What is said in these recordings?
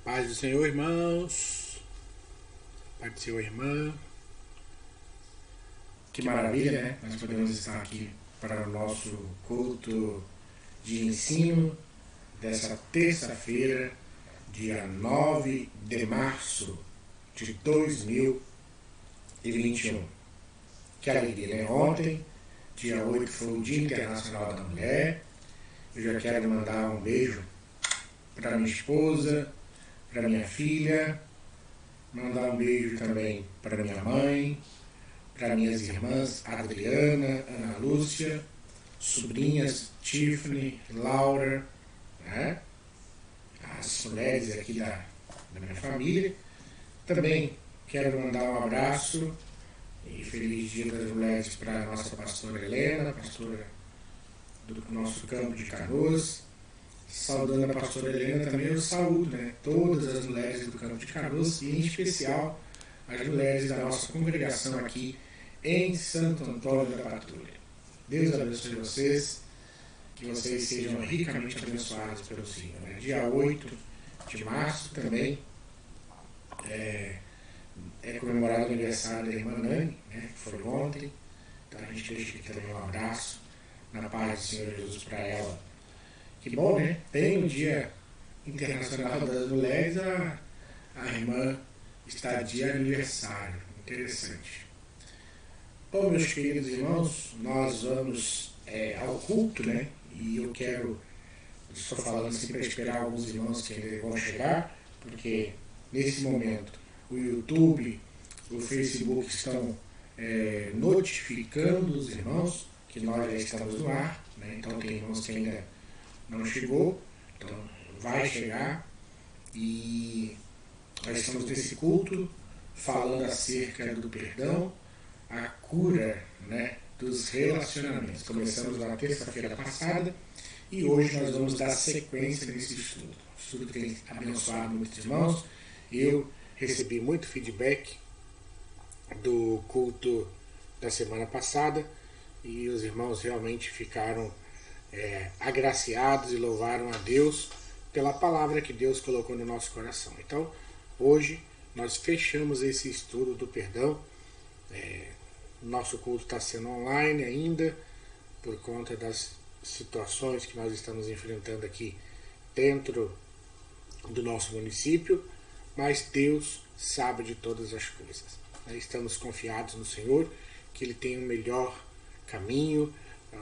Paz do Senhor, irmãos. Paz do Senhor, irmã. Que maravilha, né? Nós podemos estar aqui para o nosso culto de ensino dessa terça-feira, dia 9 de março de 2021. Que alegria, né? Ontem, dia 8, foi o Dia Internacional da Mulher. Eu já quero mandar um beijo para minha esposa, para minha filha, mandar um beijo também para minha mãe, para minhas irmãs Adriana, Ana Lúcia, sobrinhas Tiffany, Laura, né? As mulheres aqui da minha família. Também quero mandar um abraço e feliz Dia das Mulheres para a nossa pastora Helena, pastora do nosso campo de Canoas. Saudando a pastora Helena também, eu saúdo, né, todas as mulheres do campo de Canoas e em especial as mulheres da nossa congregação aqui em Santo Antônio da Patrulha. Deus abençoe vocês, que vocês sejam ricamente abençoados pelo Senhor. Né? Dia 8 de março também é comemorado o aniversário da irmã Nani, né, que foi ontem. Então a gente deixa aqui também um abraço na paz do Senhor Jesus para ela. Que bom, né? Tem um Dia Internacional das Mulheres, a irmã está de aniversário. Interessante. Bom, meus queridos irmãos, nós vamos ao culto, né? E eu estou falando assim para esperar alguns irmãos que ainda vão chegar, porque nesse momento o YouTube, o Facebook estão notificando os irmãos que nós já estamos no ar, né? Então tem irmãos que ainda não chegou, então vai chegar, e nós estamos nesse culto falando acerca do perdão, a cura, né, dos relacionamentos. Começamos na terça-feira passada e hoje nós vamos dar sequência nesse estudo. O estudo tem abençoado muitos irmãos. Eu recebi muito feedback do culto da semana passada e os irmãos realmente ficaram agraciados e louvaram a Deus pela palavra que Deus colocou no nosso coração. Então, hoje nós fechamos esse estudo do perdão. Nosso culto está sendo online ainda, por conta das situações que nós estamos enfrentando aqui dentro do nosso município, mas Deus sabe de todas as coisas. Estamos confiados no Senhor, que Ele tem o melhor caminho,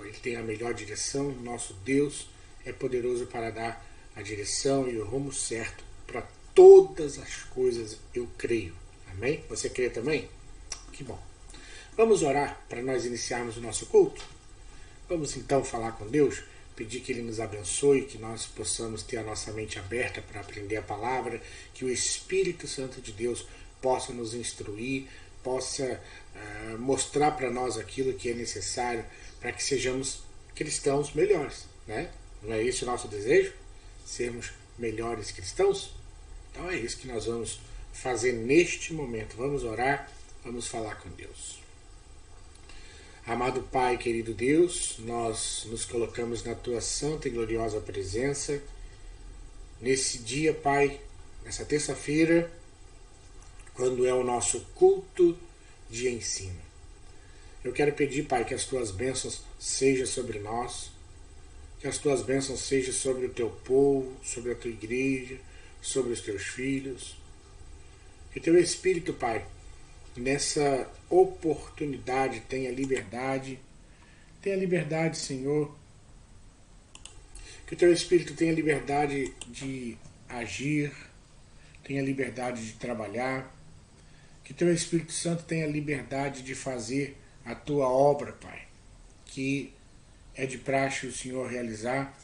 Ele tem a melhor direção. Nosso Deus é poderoso para dar a direção e o rumo certo para todas as coisas, eu creio. Amém? Você crê também? Que bom. Vamos orar para nós iniciarmos o nosso culto? Vamos então falar com Deus, pedir que Ele nos abençoe, que nós possamos ter a nossa mente aberta para aprender a palavra, que o Espírito Santo de Deus possa nos instruir, possa mostrar para nós aquilo que é necessário para que sejamos cristãos melhores, né? Não é esse o nosso desejo? Sermos melhores cristãos? Então é isso que nós vamos fazer neste momento. Vamos orar, vamos falar com Deus. Amado Pai, querido Deus, nós nos colocamos na Tua santa e gloriosa presença nesse dia, Pai, nessa terça-feira, quando é o nosso culto de ensino. Eu quero pedir, Pai, que as Tuas bênçãos sejam sobre nós, que as Tuas bênçãos sejam sobre o Teu povo, sobre a Tua igreja, sobre os Teus filhos. Que o Teu Espírito, Pai, nessa oportunidade tenha liberdade, Senhor. Que o Teu Espírito tenha liberdade de agir, tenha liberdade de trabalhar. Que o Teu Espírito Santo tenha liberdade de fazer a Tua obra, Pai, que é de praxe o Senhor realizar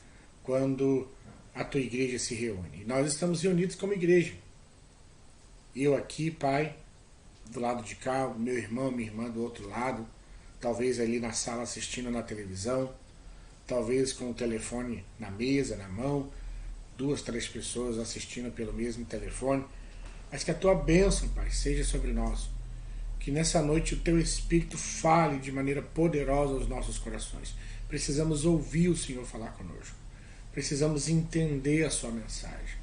quando a Tua igreja se reúne. Nós estamos reunidos como igreja. Eu aqui, Pai, do lado de cá, o meu irmão, minha irmã do outro lado, talvez ali na sala assistindo na televisão, talvez com o telefone na mesa, na mão, 2, 3 pessoas assistindo pelo mesmo telefone, mas que a Tua bênção, Pai, seja sobre nós. Que nessa noite o Teu Espírito fale de maneira poderosa aos nossos corações. Precisamos ouvir o Senhor falar conosco. Precisamos entender a Sua mensagem.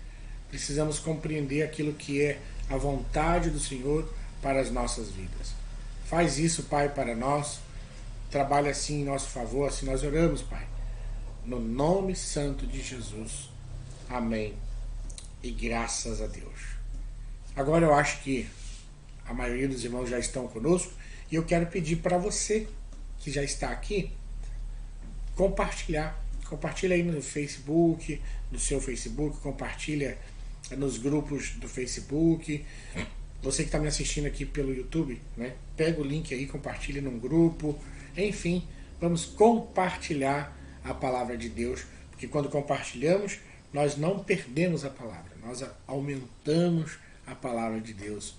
precisamos compreender aquilo que é a vontade do Senhor para as nossas vidas. Faz isso, Pai, para nós. Trabalha assim em nosso favor, assim nós oramos, Pai. No nome santo de Jesus. Amém. E graças a Deus. Agora eu acho que a maioria dos irmãos já estão conosco e eu quero pedir para você que já está aqui compartilhar. Compartilha aí no Facebook, no seu Facebook, compartilha nos grupos do Facebook. Você que está me assistindo aqui pelo YouTube, né? Pega o link aí, compartilha num grupo. Enfim, vamos compartilhar a palavra de Deus, porque quando compartilhamos, nós não perdemos a palavra, nós aumentamos a palavra de Deus,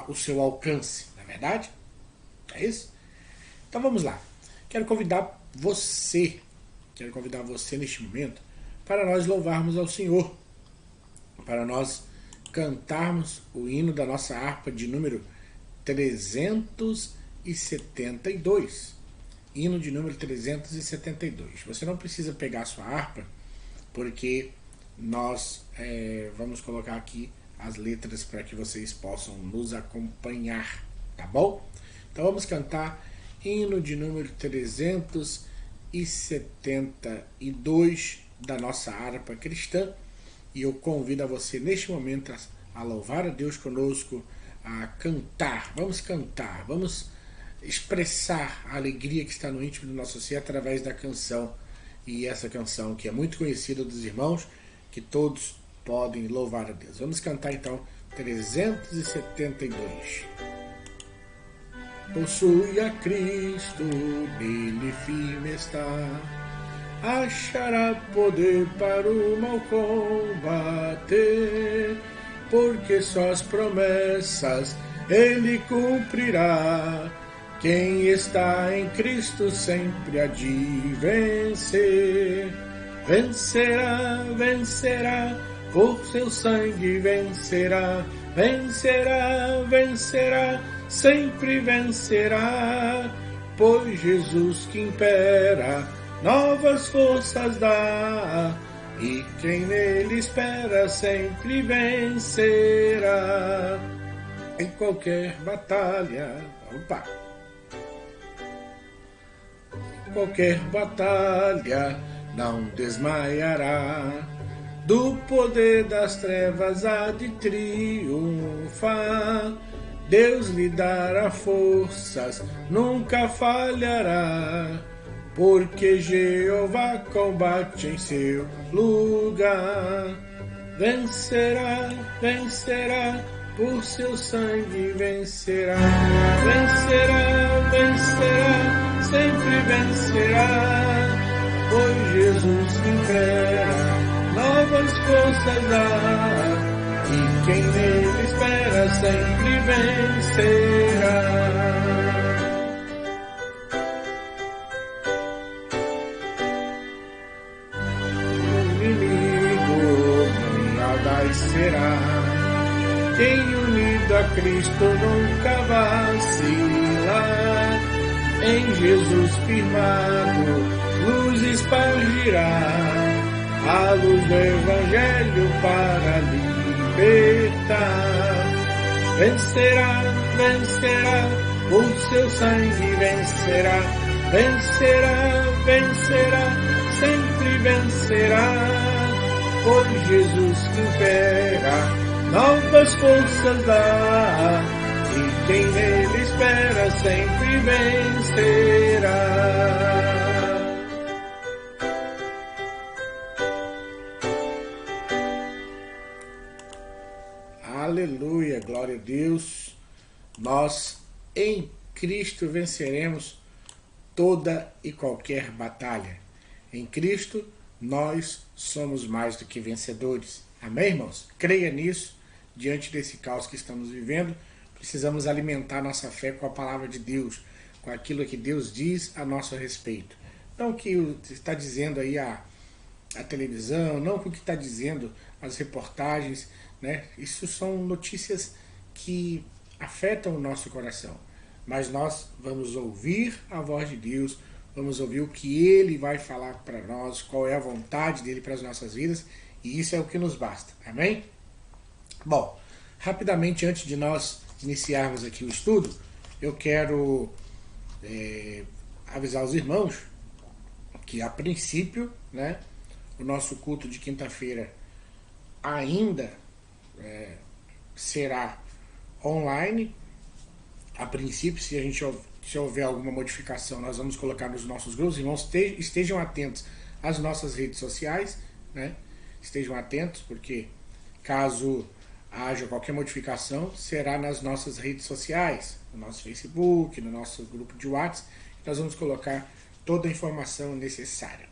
o seu alcance, não é verdade? É isso? Então vamos lá. Quero convidar você neste momento para nós louvarmos ao Senhor, para nós cantarmos o hino da nossa harpa de número 372. Hino de número 372. Você não precisa pegar a sua harpa, porque nós vamos colocar aqui as letras para que vocês possam nos acompanhar, tá bom? Então vamos cantar hino de número 372 da nossa harpa cristã, e eu convido a você neste momento a louvar a Deus conosco, a cantar. Vamos cantar, vamos expressar a alegria que está no íntimo do nosso ser através da canção, e essa canção que é muito conhecida dos irmãos, que todos podem louvar a Deus. Vamos cantar então 372. Possui a Cristo, nele firme está, achará poder para o mal combater, porque só as promessas ele cumprirá. Quem está em Cristo sempre há de vencer. Vencerá, vencerá, por seu sangue vencerá. Vencerá, vencerá, sempre vencerá. Pois Jesus que impera, novas forças dá. E quem nele espera sempre vencerá. Em qualquer batalha, opa! Qualquer batalha não desmaiará, do poder das trevas há de triunfar. Deus lhe dará forças, nunca falhará, porque Jeová combate em seu lugar. Vencerá, vencerá, por seu sangue vencerá. Vencerá, vencerá, sempre vencerá, pois Jesus impera, novas forças dá, e quem nele espera sempre vencerá. O inimigo nada será, quem unido a Cristo nunca vacila. Em Jesus firmado, luz espargirá, a luz do Evangelho para libertar. Vencerá, vencerá, por seu sangue vencerá. Vencerá, vencerá, sempre vencerá. Por Jesus que impera, novas forças dá. E quem nele espera sempre vencerá. Aleluia, glória a Deus. Nós em Cristo venceremos toda e qualquer batalha. Em Cristo nós somos mais do que vencedores. Amém, irmãos? Creia nisso. Diante desse caos que estamos vivendo, precisamos alimentar nossa fé com a palavra de Deus, com aquilo que Deus diz a nosso respeito. Não o que está dizendo aí a televisão, não o que está dizendo as reportagens, né? Isso são notícias que afetam o nosso coração. Mas nós vamos ouvir a voz de Deus, vamos ouvir o que Ele vai falar para nós, qual é a vontade dEle para as nossas vidas, e isso é o que nos basta. Amém? Bom, rapidamente, antes de nós iniciarmos aqui o estudo, eu quero avisar os irmãos que, a princípio, né, o nosso culto de quinta-feira ainda será online. A princípio, se houver alguma modificação, nós vamos colocar nos nossos grupos. Irmãos, estejam atentos às nossas redes sociais, né? Estejam atentos, porque caso haja qualquer modificação, será nas nossas redes sociais, no nosso Facebook, no nosso grupo de WhatsApp. Nós vamos colocar toda a informação necessária,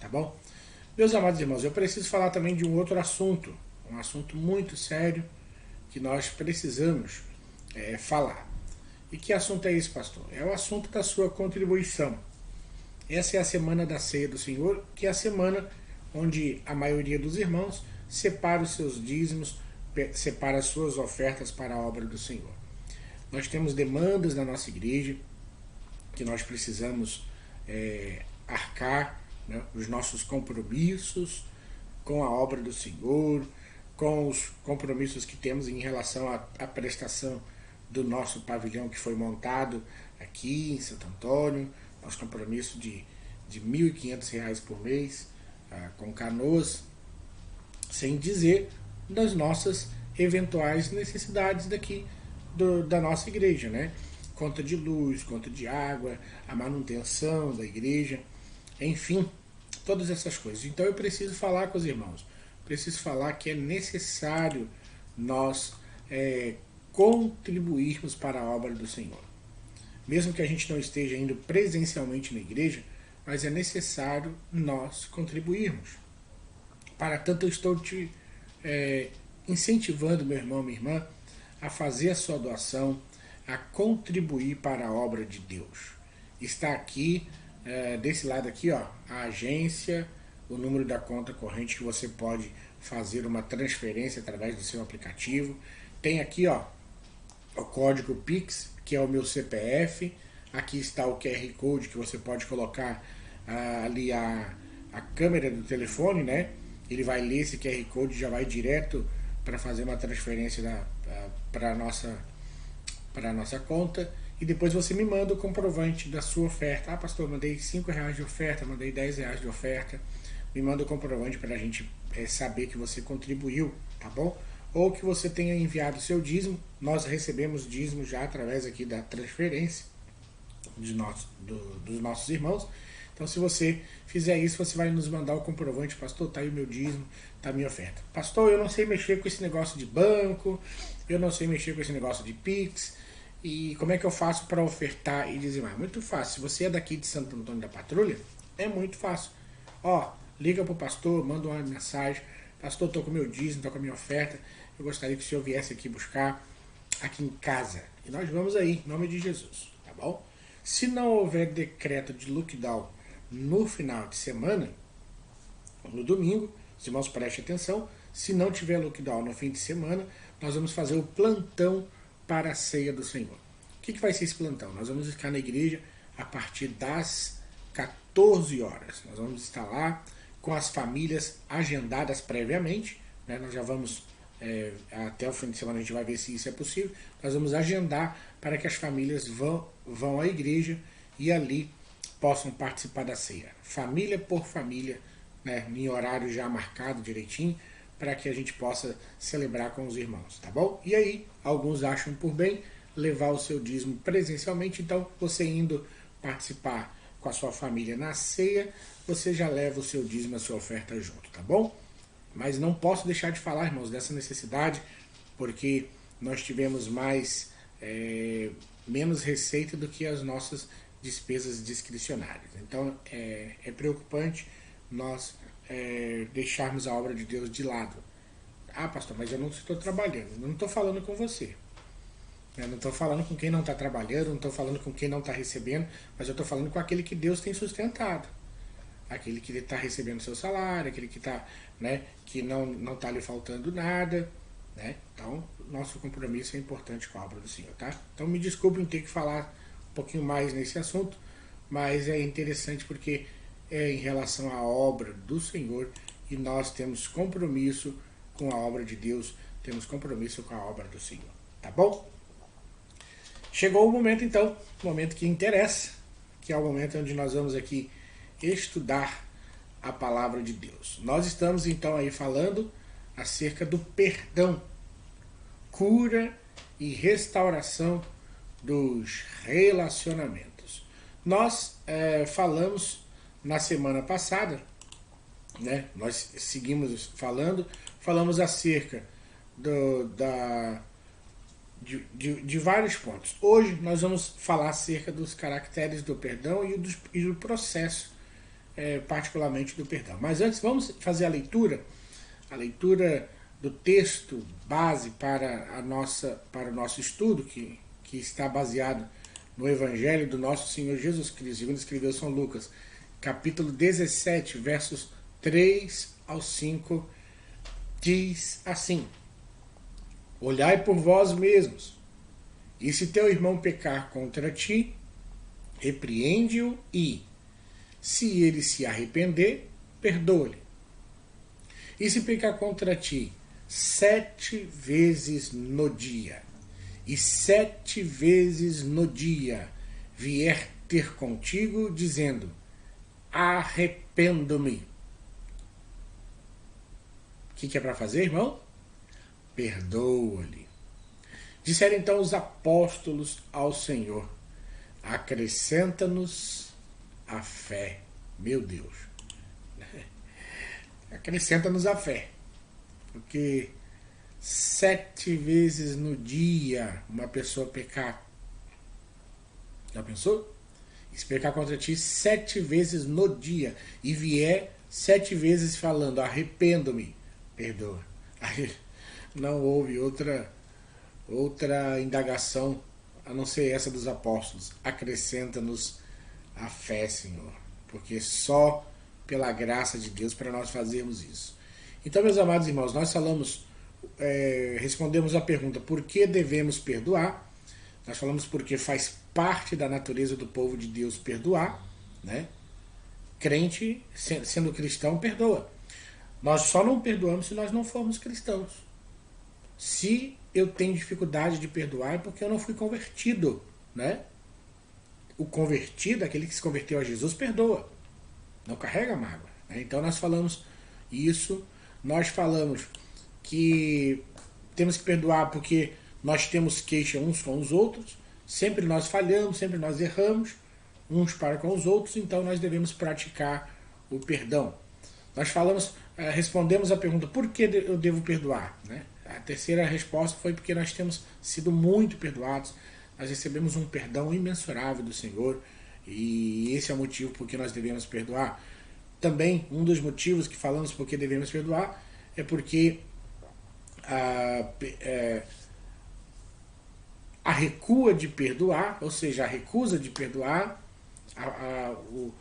tá bom? Meus amados irmãos, eu preciso falar também de um outro assunto, um assunto muito sério que nós precisamos falar. E que assunto é esse, pastor? É o assunto da sua contribuição. Essa é a semana da ceia do Senhor, que é a semana onde a maioria dos irmãos separa os seus dízimos, separa as suas ofertas para a obra do Senhor. Nós temos demandas na nossa igreja que nós precisamos arcar, né, os nossos compromissos com a obra do Senhor, com os compromissos que temos em relação à prestação do nosso pavilhão que foi montado aqui em Santo Antônio, nosso compromisso de R$ 1.500 por mês, com canoas, sem dizer das nossas eventuais necessidades daqui da nossa igreja, né? Conta de luz, conta de água, a manutenção da igreja, enfim, todas essas coisas. Então eu preciso falar com os irmãos, preciso falar que é necessário nós contribuirmos para a obra do Senhor. Mesmo que a gente não esteja indo presencialmente na igreja, mas é necessário nós contribuirmos. Para tanto, eu estou te incentivando, meu irmão, minha irmã, a fazer a sua doação, a contribuir para a obra de Deus. Está aqui, desse lado aqui, ó, a agência, o número da conta corrente que você pode fazer uma transferência através do seu aplicativo. Tem aqui, ó, o código Pix, que é o meu CPF. Aqui está o QR Code que você pode colocar ali a câmera do telefone, né? Ele vai ler esse QR Code e já vai direto para fazer uma transferência para a nossa conta. E depois você me manda o comprovante da sua oferta. Pastor, mandei R$5 de oferta, mandei R$10 de oferta. Me manda o comprovante para a gente saber que você contribuiu, tá bom? Ou que você tenha enviado o seu dízimo. Nós recebemos dízimo já através aqui da transferência dos nossos irmãos. Então, se você fizer isso, você vai nos mandar o comprovante. Pastor, está aí o meu dízimo, está a minha oferta. Pastor, eu não sei mexer com esse negócio de banco, eu não sei mexer com esse negócio de Pix, e como é que eu faço para ofertar e dizimar? Muito fácil. Se você é daqui de Santo Antônio da Patrulha, é muito fácil. Ó, liga para o pastor, manda uma mensagem. Pastor, estou com o meu dízimo, estou com a minha oferta, eu gostaria que o senhor viesse aqui buscar aqui em casa. E nós vamos aí, em nome de Jesus, tá bom? Se não houver decreto de lockdown no final de semana, no domingo, os irmãos prestem atenção, se não tiver lockdown no fim de semana, nós vamos fazer o plantão para a ceia do Senhor. O que vai ser esse plantão? Nós vamos ficar na igreja a partir das 14 horas. Nós vamos estar lá com as famílias agendadas previamente, né? Nós já vamos, até o fim de semana a gente vai ver se isso é possível, nós vamos agendar para que as famílias vão à igreja e ali possam participar da ceia. Família por família, né? Em horário já marcado direitinho, para que a gente possa celebrar com os irmãos, tá bom? E aí, alguns acham por bem levar o seu dízimo presencialmente, então você indo participar com a sua família na ceia, você já leva o seu dízimo, a sua oferta junto, tá bom? Mas não posso deixar de falar, irmãos, dessa necessidade, porque nós tivemos menos receita do que as nossas despesas discricionárias. Então, é preocupante nós deixarmos a obra de Deus de lado. Pastor, mas eu não estou trabalhando. Eu não estou falando com você. Eu não estou falando com quem não está trabalhando, não estou falando com quem não está recebendo, mas eu estou falando com aquele que Deus tem sustentado. Aquele que está recebendo seu salário, aquele que está, né, que não está lhe faltando nada, né? Então, nosso compromisso é importante com a obra do Senhor, tá? Então, me desculpem ter que falar um pouquinho mais nesse assunto, mas é interessante porque é em relação à obra do Senhor e nós temos compromisso com a obra de Deus, temos compromisso com a obra do Senhor, tá bom? Chegou o momento então, o momento que interessa, que é o momento onde nós vamos aqui estudar a palavra de Deus. Nós estamos então aí falando acerca do perdão, cura e restauração dos relacionamentos. Nós falamos na semana passada, né? Nós seguimos falamos acerca de vários pontos. Hoje nós vamos falar acerca dos caracteres do perdão e do processo, particularmente do perdão. Mas antes vamos fazer a leitura do texto base para o nosso estudo, que está baseado no Evangelho do nosso Senhor Jesus Cristo, segundo escreveu São Lucas, capítulo 17, versos 3 ao 5, diz assim: Olhai por vós mesmos, e se teu irmão pecar contra ti, repreende-o e, se ele se arrepender, perdoa-lhe. E se pecar contra ti 7 vezes no dia, e 7 vezes no dia vier ter contigo, dizendo: arrependo-me. O que é para fazer, irmão? Perdoa-lhe. Disseram então os apóstolos ao Senhor: acrescenta-nos a fé. Meu Deus. Acrescenta-nos a fé. Porque 7 vezes no dia uma pessoa pecar. Já pensou? Se pecar contra ti 7 vezes no dia e vier 7 vezes falando: arrependo-me, perdoa. Aí não houve outra indagação a não ser essa dos apóstolos: acrescenta-nos a fé, Senhor, porque só pela graça de Deus para nós fazermos isso. Então, meus amados irmãos, nós respondemos a pergunta: por que devemos perdoar? Nós falamos porque faz parte da natureza do povo de Deus perdoar, né? Crente, sendo cristão, perdoa. Nós só não perdoamos se nós não formos cristãos. Se eu tenho dificuldade de perdoar é porque eu não fui convertido, né? O convertido, aquele que se converteu a Jesus, perdoa. Não carrega mágoa, né? Então nós falamos isso. Nós falamos que temos que perdoar porque nós temos queixa uns com os outros. Sempre nós falhamos, sempre nós erramos uns para com os outros. Então nós devemos praticar o perdão. Nós respondemos a pergunta: por que eu devo perdoar, né? A terceira resposta foi porque nós temos sido muito perdoados. Nós recebemos um perdão imensurável do Senhor e esse é o motivo por que nós devemos perdoar. Também um dos motivos que falamos por que devemos perdoar é porque a recua de perdoar, ou seja, a recusa de perdoar, o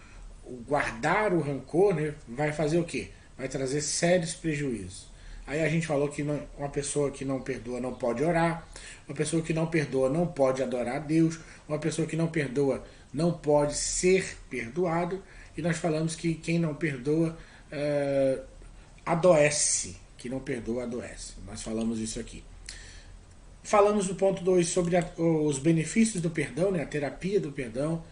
guardar o rancor, né, vai fazer o quê? Vai trazer sérios prejuízos. Aí a gente falou que uma pessoa que não perdoa não pode orar, uma pessoa que não perdoa não pode adorar a Deus, uma pessoa que não perdoa não pode ser perdoado, e nós falamos que quem não perdoa adoece, que não perdoa adoece. Nós falamos isso aqui. Falamos no ponto 2 sobre os benefícios do perdão, né, a terapia do perdão,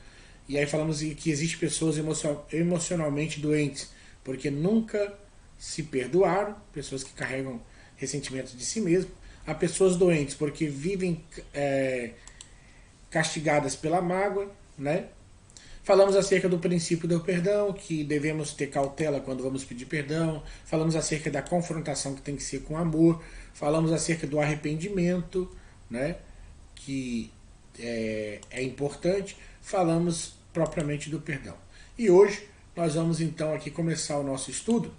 e aí falamos que existem pessoas emocionalmente doentes, porque nunca se perdoaram, pessoas que carregam ressentimentos de si mesmo. Há pessoas doentes porque vivem castigadas pela mágoa, né? Falamos acerca do princípio do perdão, que devemos ter cautela quando vamos pedir perdão. Falamos acerca da confrontação, que tem que ser com amor. Falamos acerca do arrependimento, né? Que é importante. Falamos propriamente do perdão. E hoje nós vamos então aqui começar o nosso estudo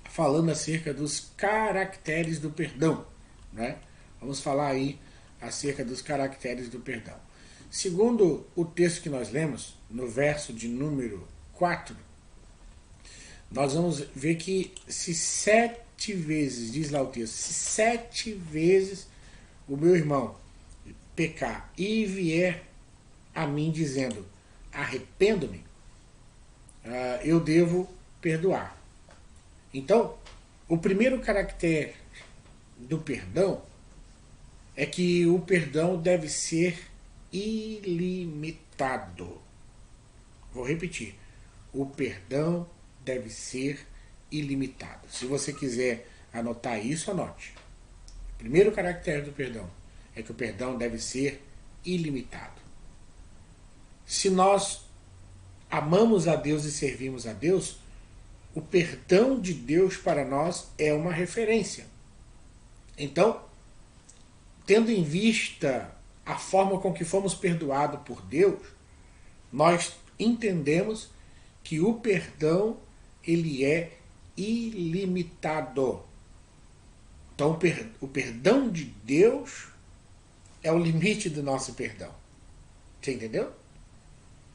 falando acerca dos caracteres do perdão, né? Vamos falar aí acerca dos caracteres do perdão. Segundo o texto que nós lemos, no verso de número 4, nós vamos ver que se 7 vezes, diz lá o texto, se 7 vezes o meu irmão pecar e vier a mim dizendo: arrependo-me, eu devo perdoar. Então, o primeiro caractere do perdão é que o perdão deve ser ilimitado. Vou repetir. O perdão deve ser ilimitado. Se você quiser anotar isso, anote. O primeiro caractere do perdão é que o perdão deve ser ilimitado. Se nós amamos a Deus e servimos a Deus, o perdão de Deus para nós é uma referência. Então, tendo em vista a forma com que fomos perdoados por Deus, nós entendemos que o perdão ele é ilimitado. Então, o perdão de Deus é o limite do nosso perdão. Você entendeu?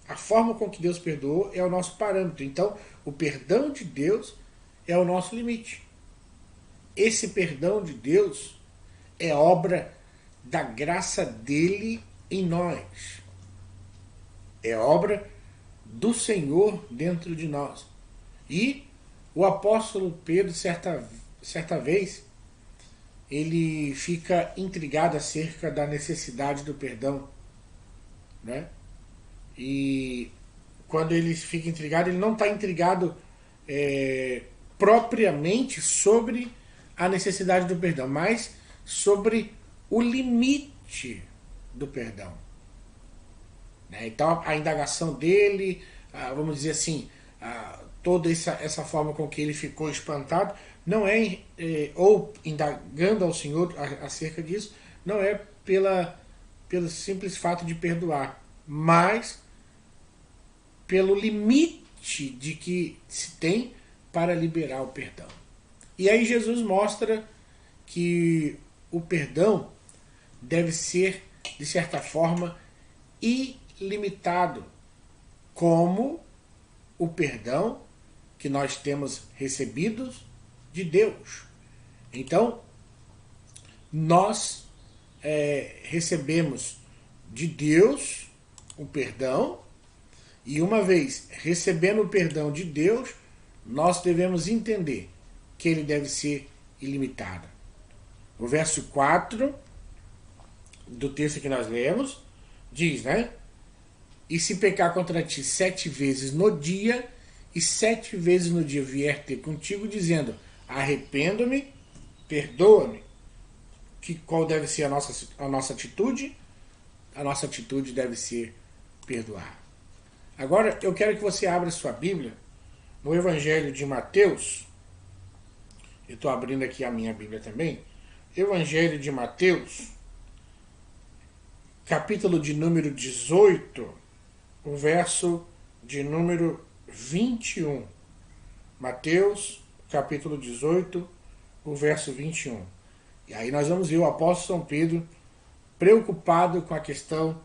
A forma com que Deus perdoou é o nosso parâmetro. Então, o perdão de Deus é o nosso limite. Esse perdão de Deus é obra da graça dele em nós. É obra do Senhor dentro de nós. E o apóstolo Pedro, certa vez, ele fica intrigado acerca da necessidade do perdão, né? E quando ele fica intrigado, ele não está intrigado propriamente sobre a necessidade do perdão, mas sobre o limite do perdão. Então a indagação dele, vamos dizer assim, toda essa forma com que ele ficou espantado, não é, ou indagando ao Senhor acerca disso, não é pelo simples fato de perdoar, mas pelo limite de que se tem para liberar o perdão. E aí Jesus mostra que o perdão deve ser, de certa forma, ilimitado, como o perdão que nós temos recebidos de Deus. Então, nós recebemos de Deus o perdão, e uma vez recebendo o perdão de Deus, nós devemos entender que ele deve ser ilimitado. O verso 4 do texto que nós lemos diz, né? E se pecar contra ti 7 vezes no dia, e 7 vezes no dia vier ter contigo, dizendo, arrependo-me, perdoa-me. Qual deve ser a nossa atitude? A nossa atitude deve ser perdoar. Agora, eu quero que você abra sua Bíblia no Evangelho de Mateus. Eu estou abrindo aqui a minha Bíblia também. Evangelho de Mateus, capítulo de número 18, o verso de número 21. Mateus, capítulo 18, o verso 21. E aí nós vamos ver o apóstolo São Pedro preocupado com a questão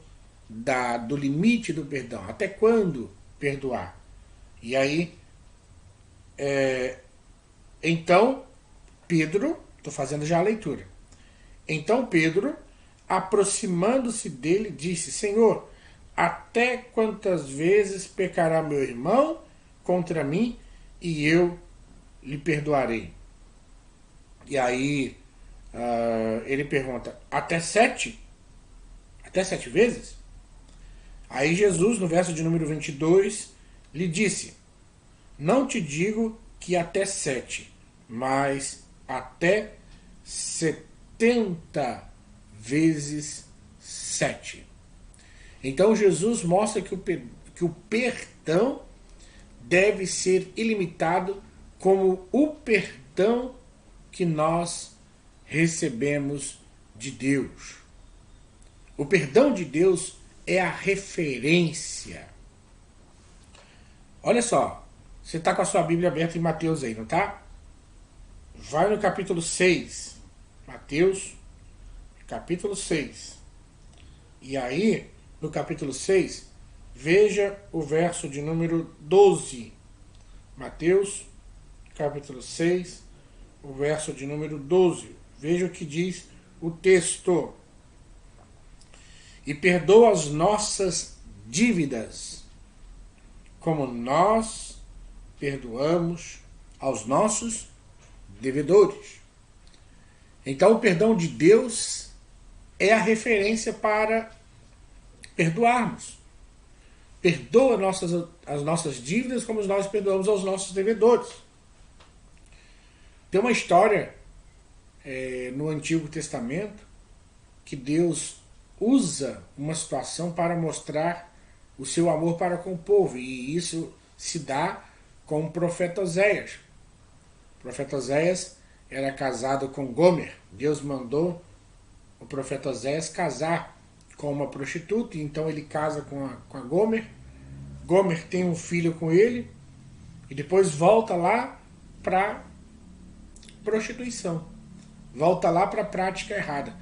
do limite do perdão. Até quando perdoar? E aí, então, Pedro, estou fazendo já a leitura. Então Pedro, aproximando-se dele, disse, Senhor, até quantas vezes pecará meu irmão contra mim e eu lhe perdoarei? E aí ele pergunta, até 7? Até 7 vezes? Aí Jesus, no verso de número 22, lhe disse, não te digo que até 7, mas até 70 vezes 7. Então Jesus mostra que o perdão deve ser ilimitado como o perdão que nós recebemos de Deus. O perdão de Deus é a referência. Olha só, você está com a sua Bíblia aberta em Mateus aí, não está? Vai no capítulo 6. Mateus, capítulo 6. E aí, no capítulo 6, veja o verso de número 12. Mateus, capítulo 6, o verso de número 12. Veja o que diz o texto. E perdoa as nossas dívidas, como nós perdoamos aos nossos devedores. Então, o perdão de Deus é a referência para perdoarmos. Perdoa as nossas dívidas como nós perdoamos aos nossos devedores. Tem uma história no Antigo Testamento que Deus usa uma situação para mostrar o seu amor para com o povo. E isso se dá com o profeta Oséias. O profeta Oséias era casado com Gomer. Deus mandou o profeta Oséias casar com uma prostituta, então ele casa com a Gomer. Gomer tem um filho com ele e depois volta lá para prostituição. Volta lá para a prática errada.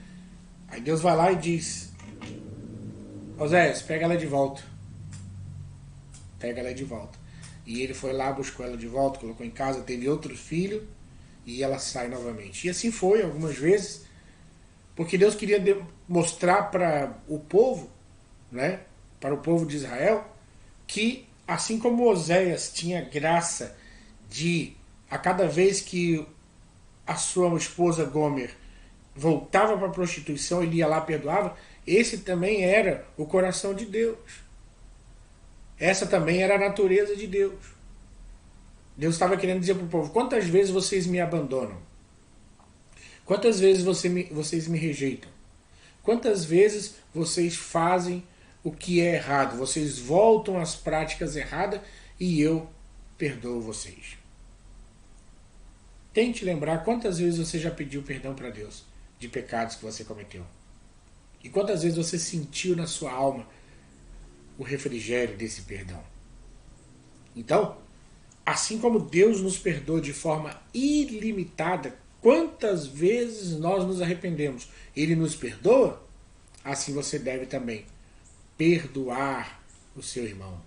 Aí Deus vai lá e diz: Oséias, pega ela de volta. Pega ela de volta. E ele foi lá, buscou ela de volta, colocou em casa, teve outro filho e ela sai novamente. E assim foi algumas vezes, porque Deus queria mostrar para o povo, né, para o povo de Israel, que assim como Oséias tinha graça de, a cada vez que a sua esposa Gomer voltava para a prostituição, ele ia lá e perdoava, esse também era o coração de Deus. Essa também era a natureza de Deus. Deus estava querendo dizer para o povo: quantas vezes vocês me abandonam? Quantas vezes vocês me rejeitam? Quantas vezes vocês fazem o que é errado? Vocês voltam às práticas erradas e eu perdoo vocês. Tente lembrar quantas vezes você já pediu perdão para Deus de pecados que você cometeu. E quantas vezes você sentiu na sua alma o refrigério desse perdão. Então, assim como Deus nos perdoa de forma ilimitada, quantas vezes nós nos arrependemos, Ele nos perdoa, assim você deve também perdoar o seu irmão.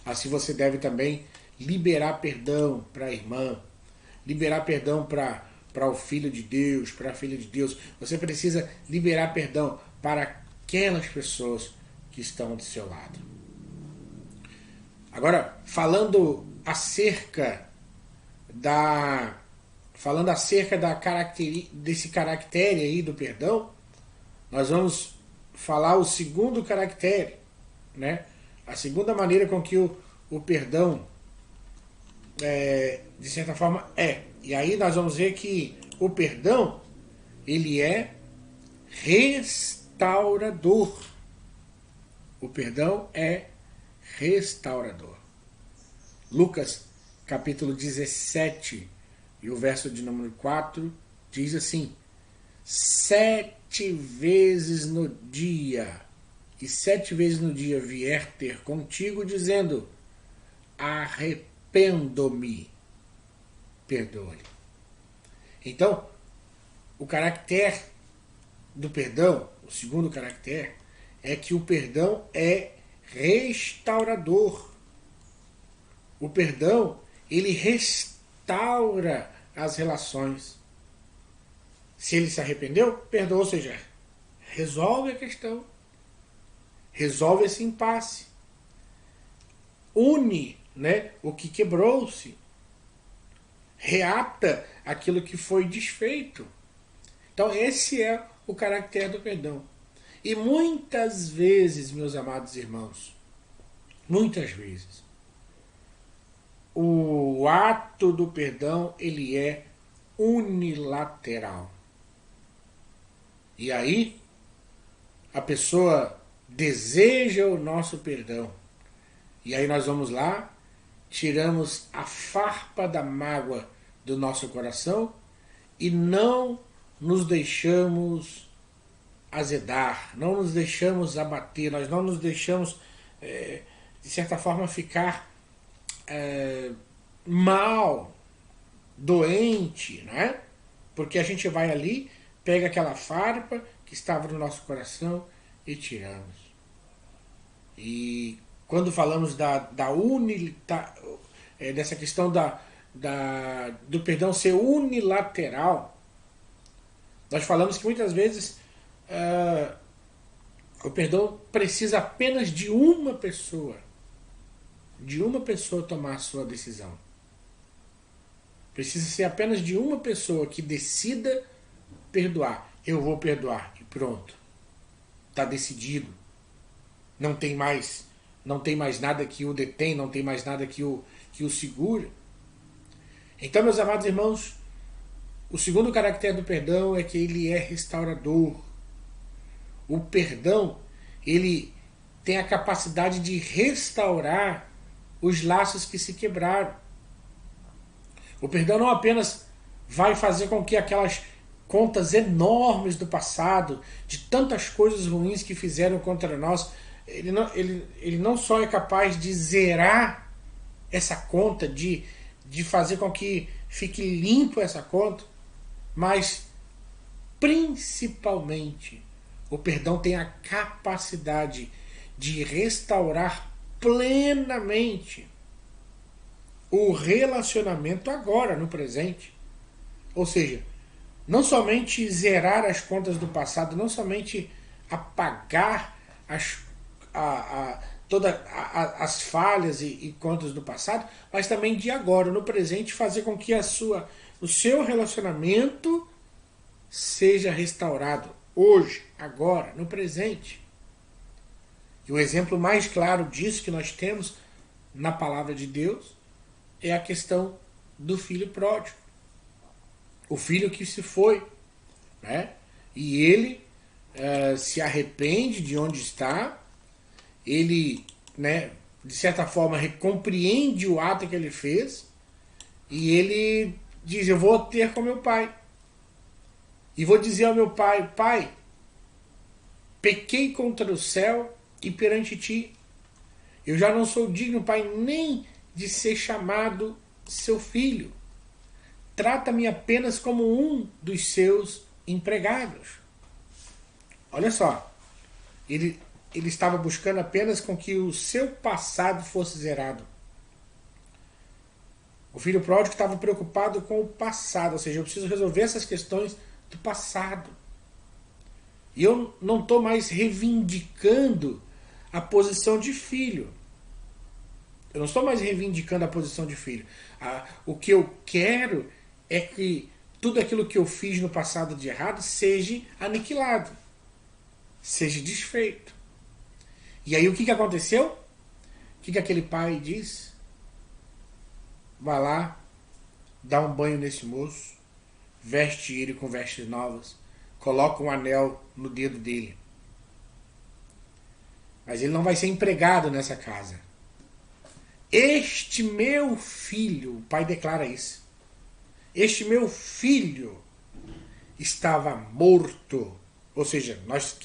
Assim você deve também liberar perdão para a irmã, liberar perdão para o filho de Deus, para a filha de Deus. Você precisa liberar perdão para aquelas pessoas que estão do seu lado. Agora, falando acerca desse caractere aí do perdão, nós vamos falar o segundo caractere, né? A segunda maneira com que o perdão, de certa forma, é. E aí nós vamos ver que o perdão, ele é restaurador. O perdão é restaurador. Lucas, capítulo 17, e o verso de número 4, diz assim: 7 vezes no dia, e 7 vezes no dia vier ter contigo, dizendo: arrependo-me, perdoa-lhe. Então, o caractere do perdão, o segundo caractere, é que o perdão é restaurador. O perdão, ele restaura as relações. Se ele se arrependeu, perdoa, ou seja, resolve a questão. Resolve esse impasse. Une, né, o que quebrou-se. Reata aquilo que foi desfeito. Então esse é o caractere do perdão. E muitas vezes, meus amados irmãos, muitas vezes, o ato do perdão, ele é unilateral. E aí, a pessoa deseja o nosso perdão. E aí nós vamos lá, tiramos a farpa da mágoa do nosso coração e não nos deixamos azedar, não nos deixamos abater, nós não nos deixamos, de certa forma, ficar mal, doente, né? Porque a gente vai ali, pega aquela farpa que estava no nosso coração e tiramos. E quando falamos dessa questão do perdão ser unilateral, nós falamos que muitas vezes o perdão precisa apenas de uma pessoa de uma pessoa tomar a sua decisão. Precisa ser apenas de uma pessoa que decida perdoar. Eu vou perdoar e pronto. Está decidido. Não tem mais nada que o detém, não tem mais nada que o segure. Então, meus amados irmãos, o segundo caractere do perdão é que ele é restaurador. O perdão, ele tem a capacidade de restaurar os laços que se quebraram. O perdão não apenas vai fazer com que aquelas contas enormes do passado, de tantas coisas ruins que fizeram contra nós, ele não só é capaz de zerar essa conta, de fazer com que fique limpo essa conta, mas principalmente o perdão tem a capacidade de restaurar plenamente o relacionamento agora, no presente. Ou seja, não somente zerar as contas do passado, não somente apagar todas as falhas e contas do passado, mas também de agora, no presente, fazer com que o seu relacionamento seja restaurado hoje, agora, no presente. E o exemplo mais claro disso que nós temos na palavra de Deus é a questão do filho pródigo. O filho que se foi, né? E ele se arrepende de onde está, ele, né, de certa forma, compreende o ato que ele fez, e ele diz: eu vou ter com meu pai. E vou dizer ao meu pai: pai, pequei contra o céu e perante ti. Eu já não sou digno, pai, nem de ser chamado seu filho. Trata-me apenas como um dos seus empregados. Olha só, ele estava buscando apenas com que o seu passado fosse zerado. O filho pródigo estava preocupado com o passado, ou seja, eu preciso resolver essas questões do passado. E eu não estou mais reivindicando a posição de filho. Eu não estou mais reivindicando a posição de filho. O que eu quero é que tudo aquilo que eu fiz no passado de errado seja aniquilado, seja desfeito. E aí o que aconteceu? O que aquele pai diz? Vai lá, dá um banho nesse moço, veste ele com vestes novas, coloca um anel no dedo dele. Mas ele não vai ser empregado nessa casa. Este meu filho, o pai declara isso, este meu filho estava morto. Ou seja, nós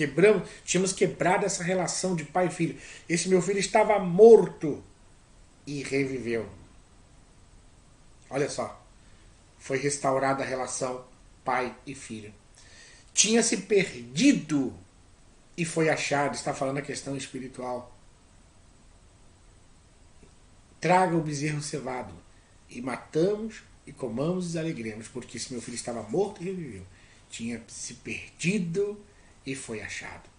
tínhamos quebrado essa relação de pai e filho. Esse meu filho estava morto e reviveu. Olha só, foi restaurada a relação pai e filho. Tinha se perdido e foi achado. Está falando a questão espiritual. Traga o bezerro cevado e matamos e comamos e nos alegremos, porque esse meu filho estava morto e reviveu. Tinha se perdido e foi achado.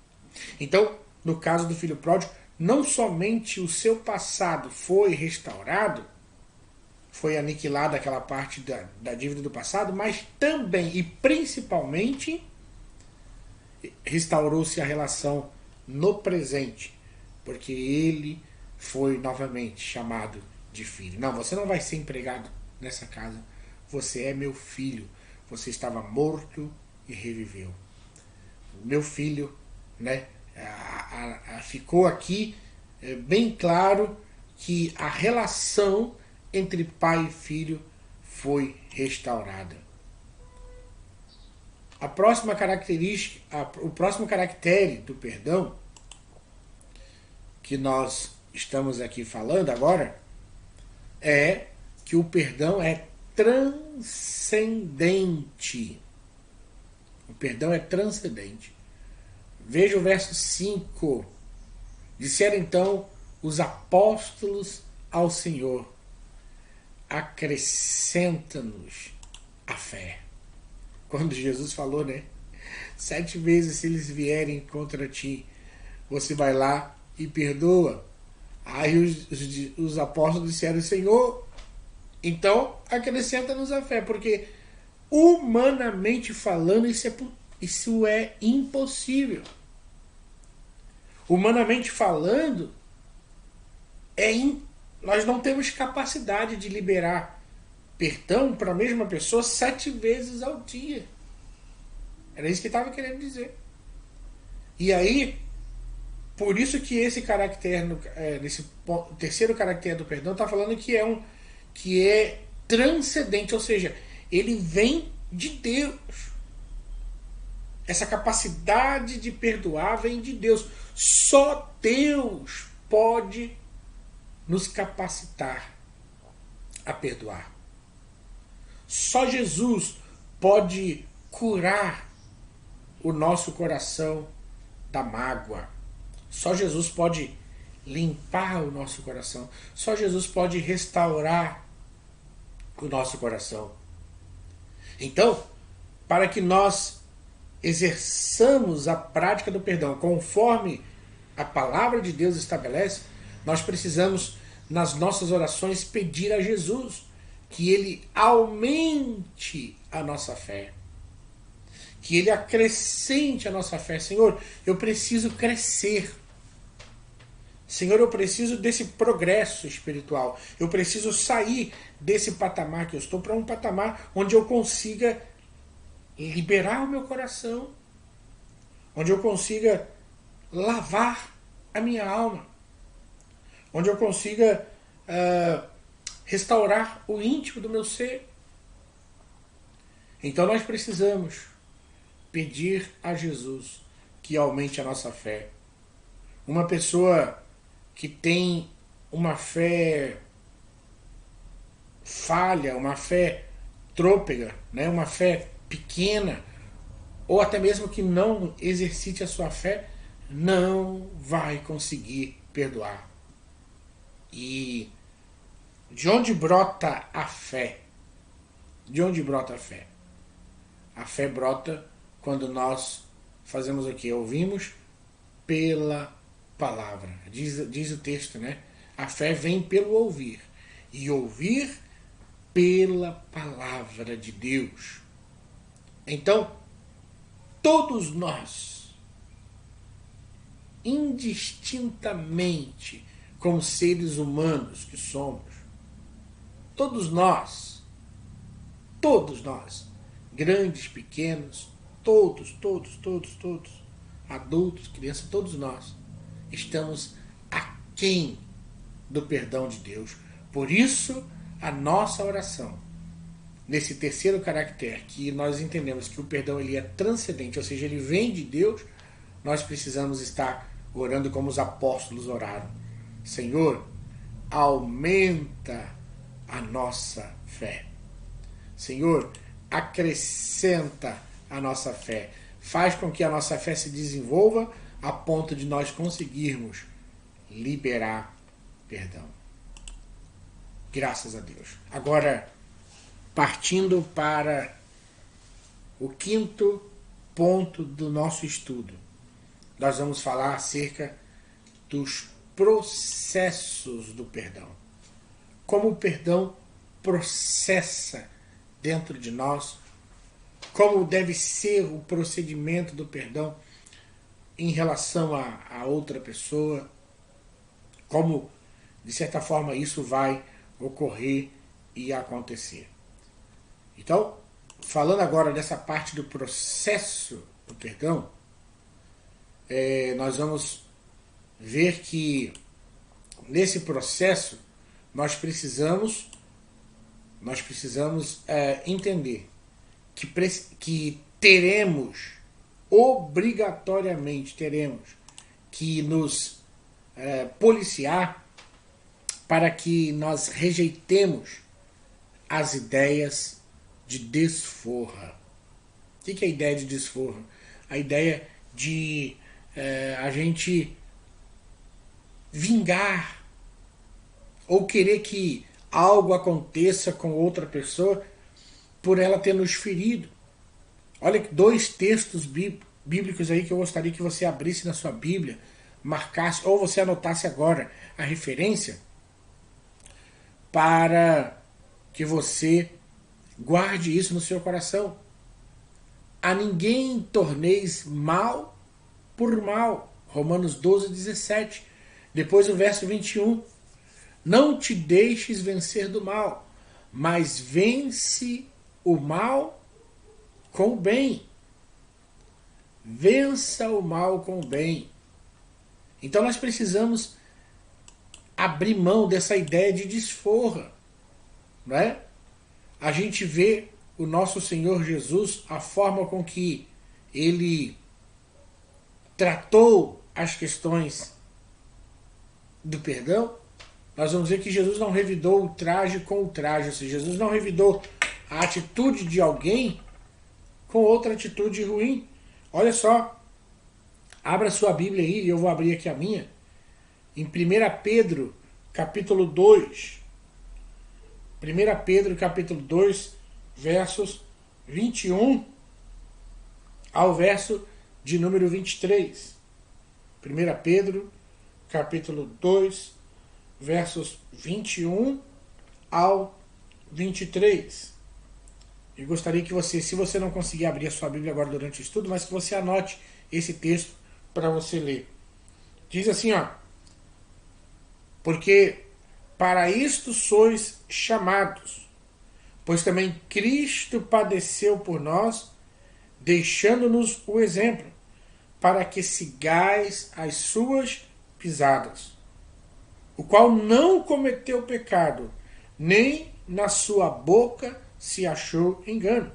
Então, no caso do filho pródigo, não somente o seu passado foi restaurado, foi aniquilada aquela parte da dívida do passado, mas também e principalmente restaurou-se a relação no presente, porque ele foi novamente chamado de filho. Não, você não vai ser empregado nessa casa. Você é meu filho. Você estava morto e reviveu. O meu filho, né? Ficou aqui bem claro que a relação entre pai e filho foi restaurada. A próxima característica, o próximo caractere do perdão que nós estamos aqui falando agora é que o perdão é transcendente. O perdão é transcendente. Veja o verso 5. Disseram então os apóstolos ao Senhor: acrescenta-nos a fé. Quando Jesus falou, né? 7 vezes se eles vierem contra ti, você vai lá e perdoa. Aí os apóstolos disseram: Senhor, então acrescenta-nos a fé, porque humanamente falando isso é impossível. Humanamente falando, nós não temos capacidade de liberar perdão para a mesma pessoa 7 vezes ao dia. Era isso que estava querendo dizer. E aí, por isso que esse caractere, nesse terceiro caractere do perdão, está falando que é transcendente, ou seja, ele vem de Deus. Essa capacidade de perdoar vem de Deus. Só Deus pode nos capacitar a perdoar. Só Jesus pode curar o nosso coração da mágoa. Só Jesus pode limpar o nosso coração. Só Jesus pode restaurar o nosso coração. Então, para que nós exerçamos a prática do perdão conforme a palavra de Deus estabelece, nós precisamos, nas nossas orações, pedir a Jesus que Ele aumente a nossa fé, que Ele acrescente a nossa fé. Senhor, eu preciso crescer. Senhor, eu preciso desse progresso espiritual. Eu preciso sair desse patamar que eu estou para um patamar onde eu consiga liberar o meu coração, onde eu consiga lavar a minha alma, onde eu consiga restaurar o íntimo do meu ser. Então nós precisamos pedir a Jesus que aumente a nossa fé. Uma pessoa que tem uma fé falha, uma fé trôpega, né? Uma fé pequena, ou até mesmo que não exercite a sua fé, não vai conseguir perdoar. E de onde brota a fé? De onde brota a fé? A fé brota quando nós fazemos o que? Ouvimos pela palavra. Diz o texto, né? A fé vem pelo ouvir. E ouvir pela palavra de Deus. Então, todos nós, indistintamente, como seres humanos que somos, todos nós, grandes, pequenos, todos, adultos, crianças, todos nós, estamos aquém do perdão de Deus. Por isso, a nossa oração, nesse terceiro caractere, que nós entendemos que o perdão ele é transcendente, ou seja, ele vem de Deus, nós precisamos estar orando como os apóstolos oraram. Senhor, aumenta a nossa fé. Senhor, acrescenta a nossa fé. Faz com que a nossa fé se desenvolva a ponto de nós conseguirmos liberar perdão. Graças a Deus. Agora, partindo para o quinto ponto do nosso estudo, nós vamos falar acerca dos processos do perdão. Como o perdão processa dentro de nós, como deve ser o procedimento do perdão em relação a outra pessoa, como, de certa forma, isso vai ocorrer e acontecer. Então, falando agora dessa parte do processo do perdão, nós vamos ver que nesse processo nós precisamos entender que obrigatoriamente teremos que nos policiar para que nós rejeitemos as ideias de desforra. O que é a ideia de desforra? A ideia de a gente vingar ou querer que algo aconteça com outra pessoa por ela ter nos ferido. Olha, 2 textos bíblicos aí que eu gostaria que você abrisse na sua Bíblia. marcasse, ou você anotasse agora a referência, para que você guarde isso no seu coração. A ninguém torneis mal por mal. Romanos 12, 17. Depois o verso 21. Não te deixes vencer do mal, mas vence o mal com o bem. Vença o mal com o bem. Então nós precisamos abrir mão dessa ideia de desforra, não é? A gente vê o nosso Senhor Jesus, a forma com que ele tratou as questões do perdão. Nós vamos ver que Jesus não revidou o traje com o traje, ou seja, Jesus não revidou a atitude de alguém com outra atitude ruim. Olha só, abra sua Bíblia aí, e eu vou abrir aqui a minha, em 1 Pedro, capítulo 2. 1 Pedro, capítulo 2, versos 21 ao verso de número 23. 1 Pedro, capítulo 2, versos 21 ao 23. Eu gostaria que você, se você não conseguir abrir a sua Bíblia agora durante o estudo, mas que você anote esse texto para você ler. Diz assim, ó: porque para isto sois chamados, pois também Cristo padeceu por nós, deixando-nos o exemplo, para que sigais as suas pisadas, o qual não cometeu pecado, nem na sua boca se achou engano.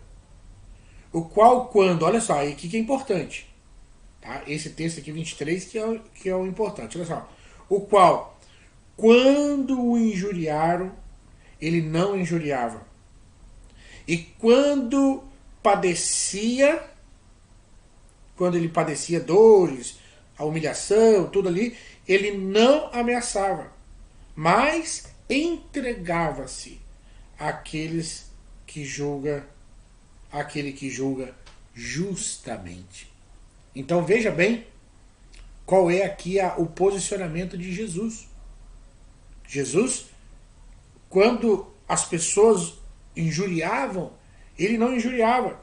O qual, quando, olha só, aí que é importante, tá? Esse texto aqui, 23, que é o importante, olha só. O qual, quando o injuriaram, ele não injuriava. E quando ele padecia dores, a humilhação, tudo ali, ele não ameaçava, mas entregava-se àquele que julga justamente. Então veja bem qual é aqui o posicionamento de Jesus. Jesus, quando as pessoas injuriavam, ele não injuriava.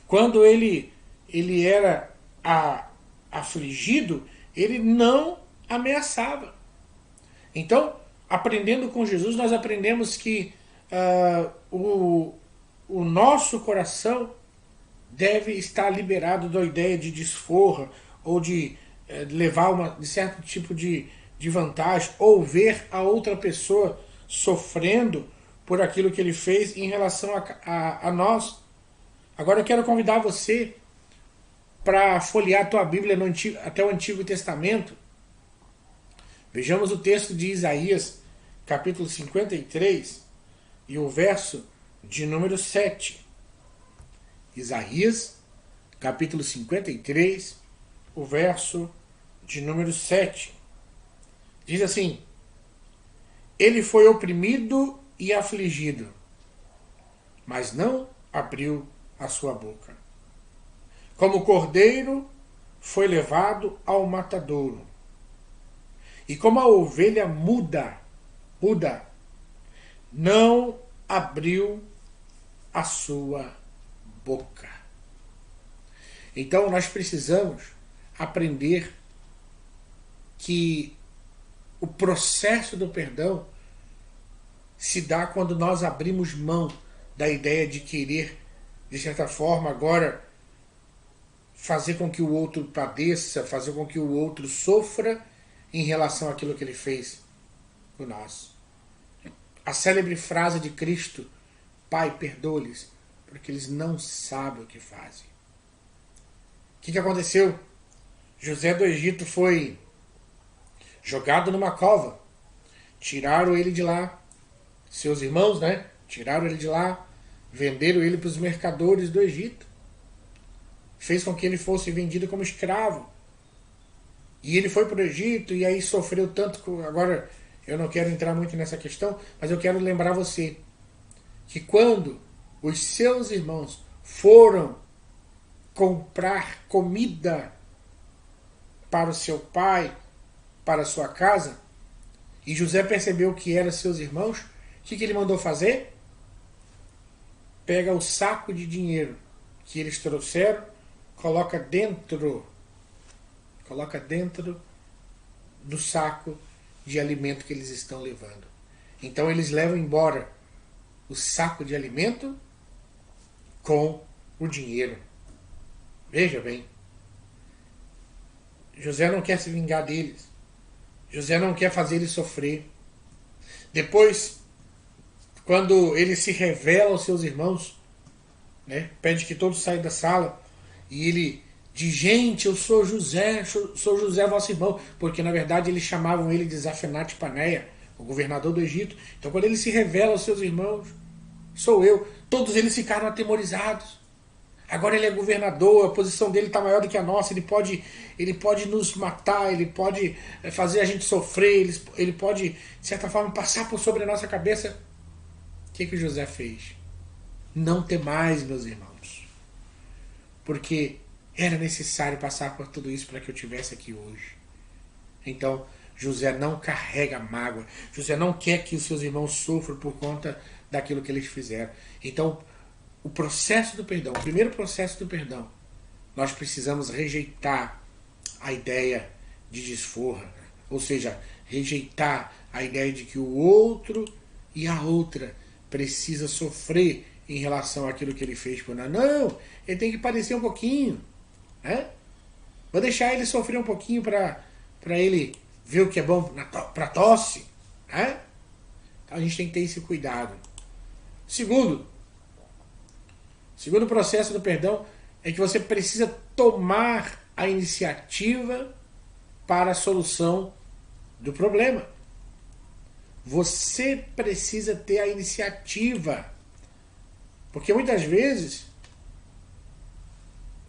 Quando ele era afligido, ele não ameaçava. Então, aprendendo com Jesus, nós aprendemos que o nosso coração deve estar liberado da ideia de desforra ou de levar de certo tipo de vantagem, ou ver a outra pessoa sofrendo por aquilo que ele fez em relação a nós. Agora eu quero convidar você para folhear a tua Bíblia até o Antigo Testamento. Vejamos o texto de Isaías, capítulo 53, e o verso de número 7. Isaías, capítulo 53, o verso de número 7. Diz assim: ele foi oprimido e afligido, mas não abriu a sua boca. Como cordeiro foi levado ao matadouro, e como a ovelha muda, não abriu a sua boca. Então nós precisamos aprender que o processo do perdão se dá quando nós abrimos mão da ideia de querer, de certa forma, agora fazer com que o outro padeça, fazer com que o outro sofra em relação àquilo que ele fez por nós. A célebre frase de Cristo: Pai, perdoa-lhes, porque eles não sabem o que fazem. O que aconteceu? José do Egito foi jogado numa cova. Tiraram ele de lá. Seus irmãos, né? Tiraram ele de lá. Venderam ele para os mercadores do Egito. Fez com que ele fosse vendido como escravo. E ele foi para o Egito e aí sofreu tanto. Agora, eu não quero entrar muito nessa questão, mas eu quero lembrar você que quando os seus irmãos foram comprar comida para o seu pai, para a sua casa, e José percebeu que eram seus irmãos, o que ele mandou fazer? Pega o saco de dinheiro que eles trouxeram, coloca dentro do saco de alimento que eles estão levando. Então eles levam embora o saco de alimento com o dinheiro. Veja bem, José não quer se vingar deles. José não quer fazer eles sofrer. Depois, quando ele se revela aos seus irmãos, né, pede que todos saiam da sala, e ele diz: gente, eu sou José vosso irmão, porque na verdade eles chamavam ele de Zafenate Paneia, o governador do Egito. Então quando ele se revela aos seus irmãos, sou eu, todos eles ficaram atemorizados. Agora ele é governador, a posição dele está maior do que a nossa, ele pode nos matar, ele pode fazer a gente sofrer, ele pode, de certa forma, passar por sobre a nossa cabeça. O que José fez? Não temais, meus irmãos, porque era necessário passar por tudo isso para que eu estivesse aqui hoje. Então, José não carrega mágoa, José não quer que os seus irmãos sofram por conta daquilo que eles fizeram. Então, o processo do perdão, o primeiro processo do perdão, nós precisamos rejeitar a ideia de desforra, ou seja, rejeitar a ideia de que o outro e a outra precisa sofrer em relação àquilo que ele fez por nós. Não, ele tem que padecer um pouquinho, né? Vou deixar ele sofrer um pouquinho para ele ver o que é bom para tosse, né? Então a gente tem que ter esse cuidado. Segundo processo do perdão é que você precisa tomar a iniciativa para a solução do problema. Você precisa ter a iniciativa. Porque muitas vezes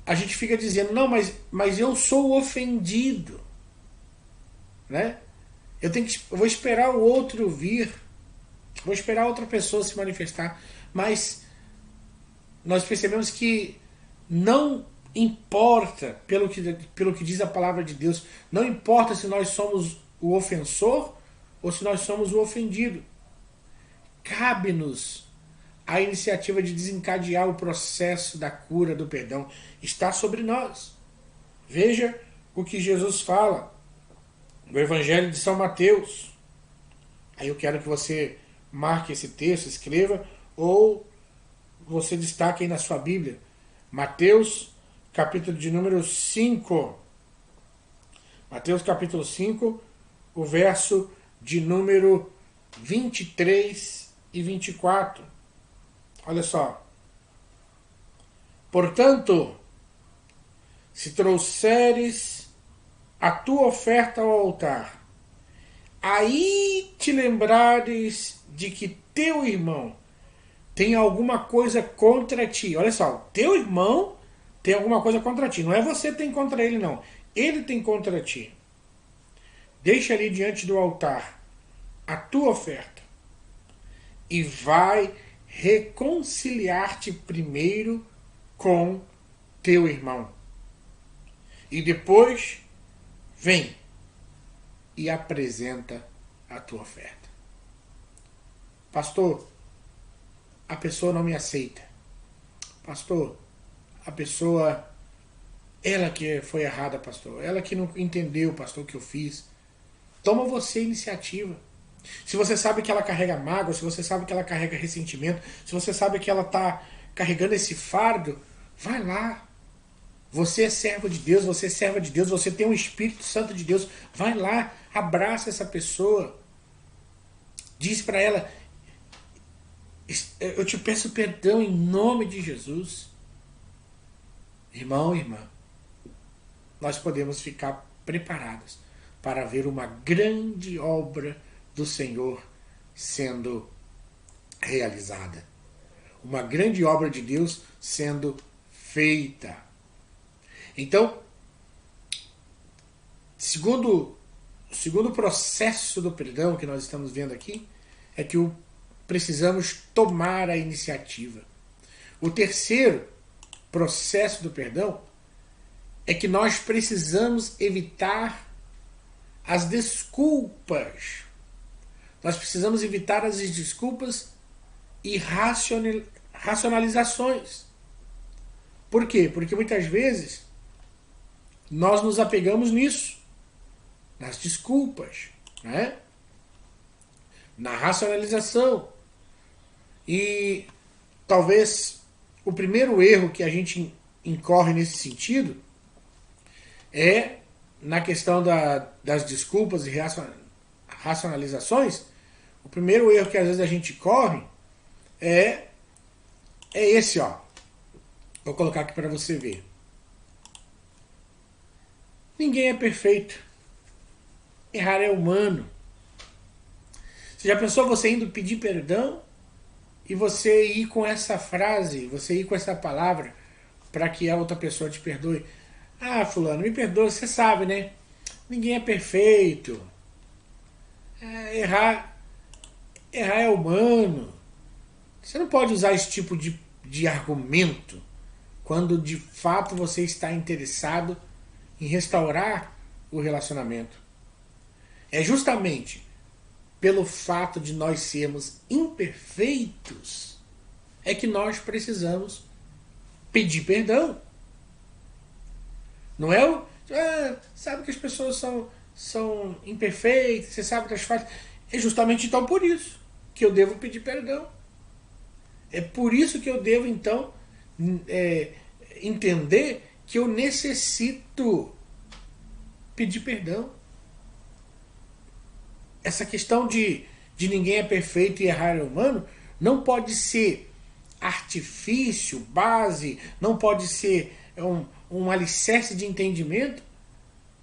a gente fica dizendo: não, mas eu sou o ofendido, né? Eu vou esperar o outro vir, vou esperar outra pessoa se manifestar. Mas nós percebemos que não importa, pelo que diz a palavra de Deus, não importa se nós somos o ofensor ou se nós somos o ofendido. Cabe-nos a iniciativa de desencadear o processo da cura, do perdão. Está sobre nós. Veja o que Jesus fala no Evangelho de São Mateus. Aí eu quero que você marque esse texto, escreva, ou você destaque aí na sua Bíblia. Mateus, capítulo de número 5. Mateus, capítulo 5, o verso de número 23 e 24. Olha só. Portanto, se trouxeres a tua oferta ao altar, aí te lembrares de que teu irmão tem alguma coisa contra ti. Olha só, teu irmão tem alguma coisa contra ti. Não é você que tem contra ele, não. Ele tem contra ti. Deixa ali diante do altar a tua oferta e vai reconciliar-te primeiro com teu irmão. E depois vem e apresenta a tua oferta. Pastor, a pessoa não me aceita. Pastor, a pessoa, ela que foi errada, pastor. Ela que não entendeu, pastor, o que eu fiz. Toma você a iniciativa. Se você sabe que ela carrega mágoa, se você sabe que ela carrega ressentimento, se você sabe que ela está carregando esse fardo, vai lá. Você é servo de Deus, você é serva de Deus, você tem um Espírito Santo de Deus. Vai lá, abraça essa pessoa. Diz para ela: eu te peço perdão em nome de Jesus. Irmão, irmã, nós podemos ficar preparados para ver uma grande obra do Senhor sendo realizada. Uma grande obra de Deus sendo feita. Então, segundo processo do perdão que nós estamos vendo aqui, é que precisamos tomar a iniciativa. O terceiro processo do perdão é que nós precisamos evitar as desculpas. Nós precisamos evitar as desculpas e racionalizações. Por quê? Porque muitas vezes nós nos apegamos nisso, nas desculpas, né? Na racionalização. E talvez o primeiro erro que a gente incorre nesse sentido é na questão das desculpas e racionalizações. O primeiro erro que às vezes a gente corre é esse, ó. Vou colocar aqui para você ver. Ninguém é perfeito. Errar é humano. Você já pensou você indo pedir perdão e você ir com essa frase, você ir com essa palavra para que a outra pessoa te perdoe? Ah, fulano, me perdoa, você sabe, né? Ninguém é perfeito. Errar é humano. Você não pode usar esse tipo de argumento quando de fato você está interessado em restaurar o relacionamento. É justamente pelo fato de nós sermos imperfeitos é que nós precisamos pedir perdão. Não é o... sabe que as pessoas são imperfeitas, você sabe das falhas. É justamente então por isso que eu devo pedir perdão. É por isso que eu devo então entender que eu necessito pedir perdão. Essa questão de ninguém é perfeito e errar é humano não pode ser artifício, base, não pode ser um alicerce de entendimento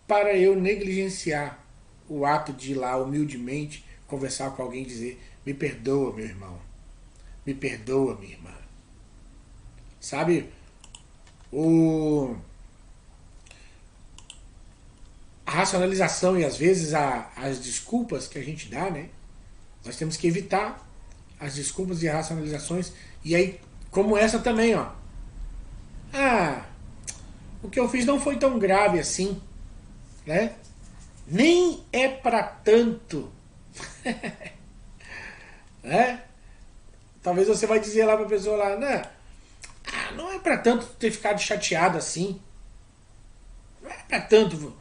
para eu negligenciar o ato de ir lá humildemente conversar com alguém e dizer: me perdoa, meu irmão, me perdoa, minha irmã. Sabe, a racionalização e às vezes as desculpas que a gente dá, né? Nós temos que evitar as desculpas e as racionalizações. E aí, como essa também, ó. O que eu fiz não foi tão grave assim, né? Nem é pra tanto. Né? Talvez você vai dizer lá pra pessoa lá, não é pra tanto ter ficado chateado assim. Não é pra tanto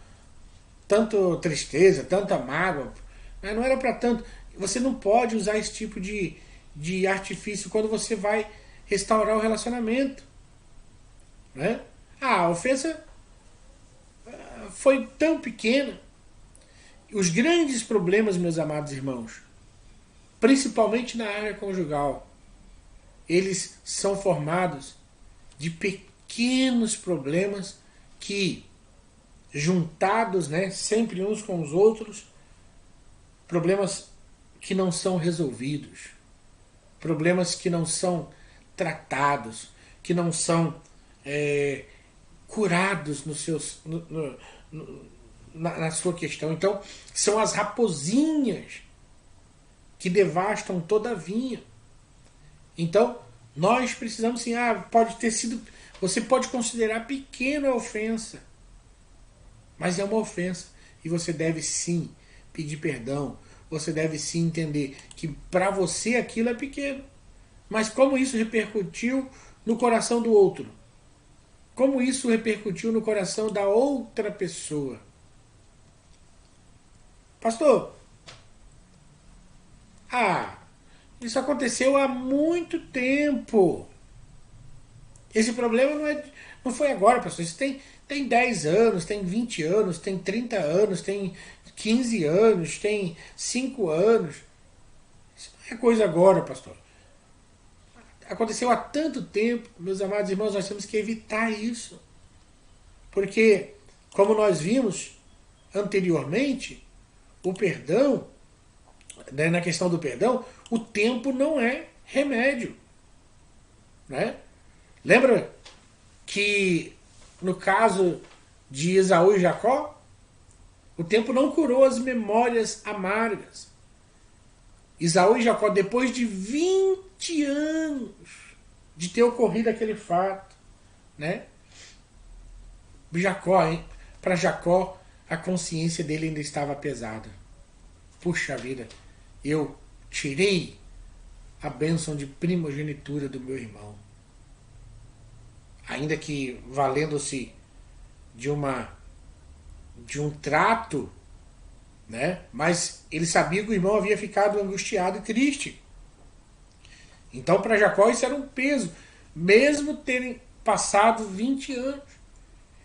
tristeza, tanta mágoa. Não era pra tanto. Você não pode usar esse tipo de artifício quando você vai restaurar o relacionamento. Né? A ofensa foi tão pequena. Os grandes problemas, meus amados irmãos, principalmente na área conjugal, eles são formados de pequenos problemas que, juntados, né, sempre uns com os outros, problemas que não são resolvidos, problemas que não são tratados, que não são curados na sua questão. Então, são as raposinhas que devastam toda a vinha. Então, nós precisamos sim, pode ter sido, você pode considerar pequena a ofensa, mas é uma ofensa e você deve sim pedir perdão. Você deve sim entender que para você aquilo é pequeno, mas como isso repercutiu no coração do outro? Como isso repercutiu no coração da outra pessoa? Pastor, isso aconteceu há muito tempo. Esse problema não foi agora, pastor. Isso tem 10 anos, tem 20 anos, tem 30 anos, tem 15 anos, tem 5 anos. Isso não é coisa agora, pastor. Aconteceu há tanto tempo, meus amados irmãos, nós temos que evitar isso. Porque, como nós vimos anteriormente, o perdão, né, na questão do perdão, o tempo não é remédio. Né? Lembra que no caso de Esaú e Jacó, o tempo não curou as memórias amargas. Esaú e Jacó, depois de 20 anos de ter ocorrido aquele fato, né? Jacó, hein? Para Jacó, a consciência dele ainda estava pesada. Puxa vida, eu tirei a bênção de primogenitura do meu irmão. Ainda que valendo-se de um trato, né? Mas ele sabia que o irmão havia ficado angustiado e triste. Então para Jacó isso era um peso, mesmo terem passado 20 anos.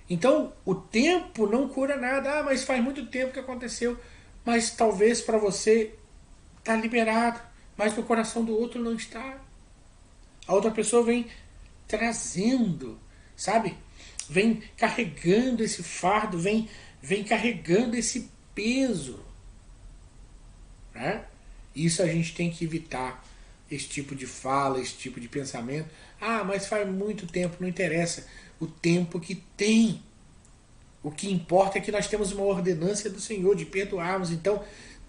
Então o tempo não cura nada. Ah, mas faz muito tempo que aconteceu. Mas talvez para você está liberado, mas no coração do outro não está. A outra pessoa vem trazendo, sabe? Vem carregando esse fardo, vem carregando esse peso. Né? Isso a gente tem que evitar, esse tipo de fala, esse tipo de pensamento. Ah, mas faz muito tempo, não interessa o tempo que tem. O que importa é que nós temos uma ordenança do Senhor de perdoarmos. Então,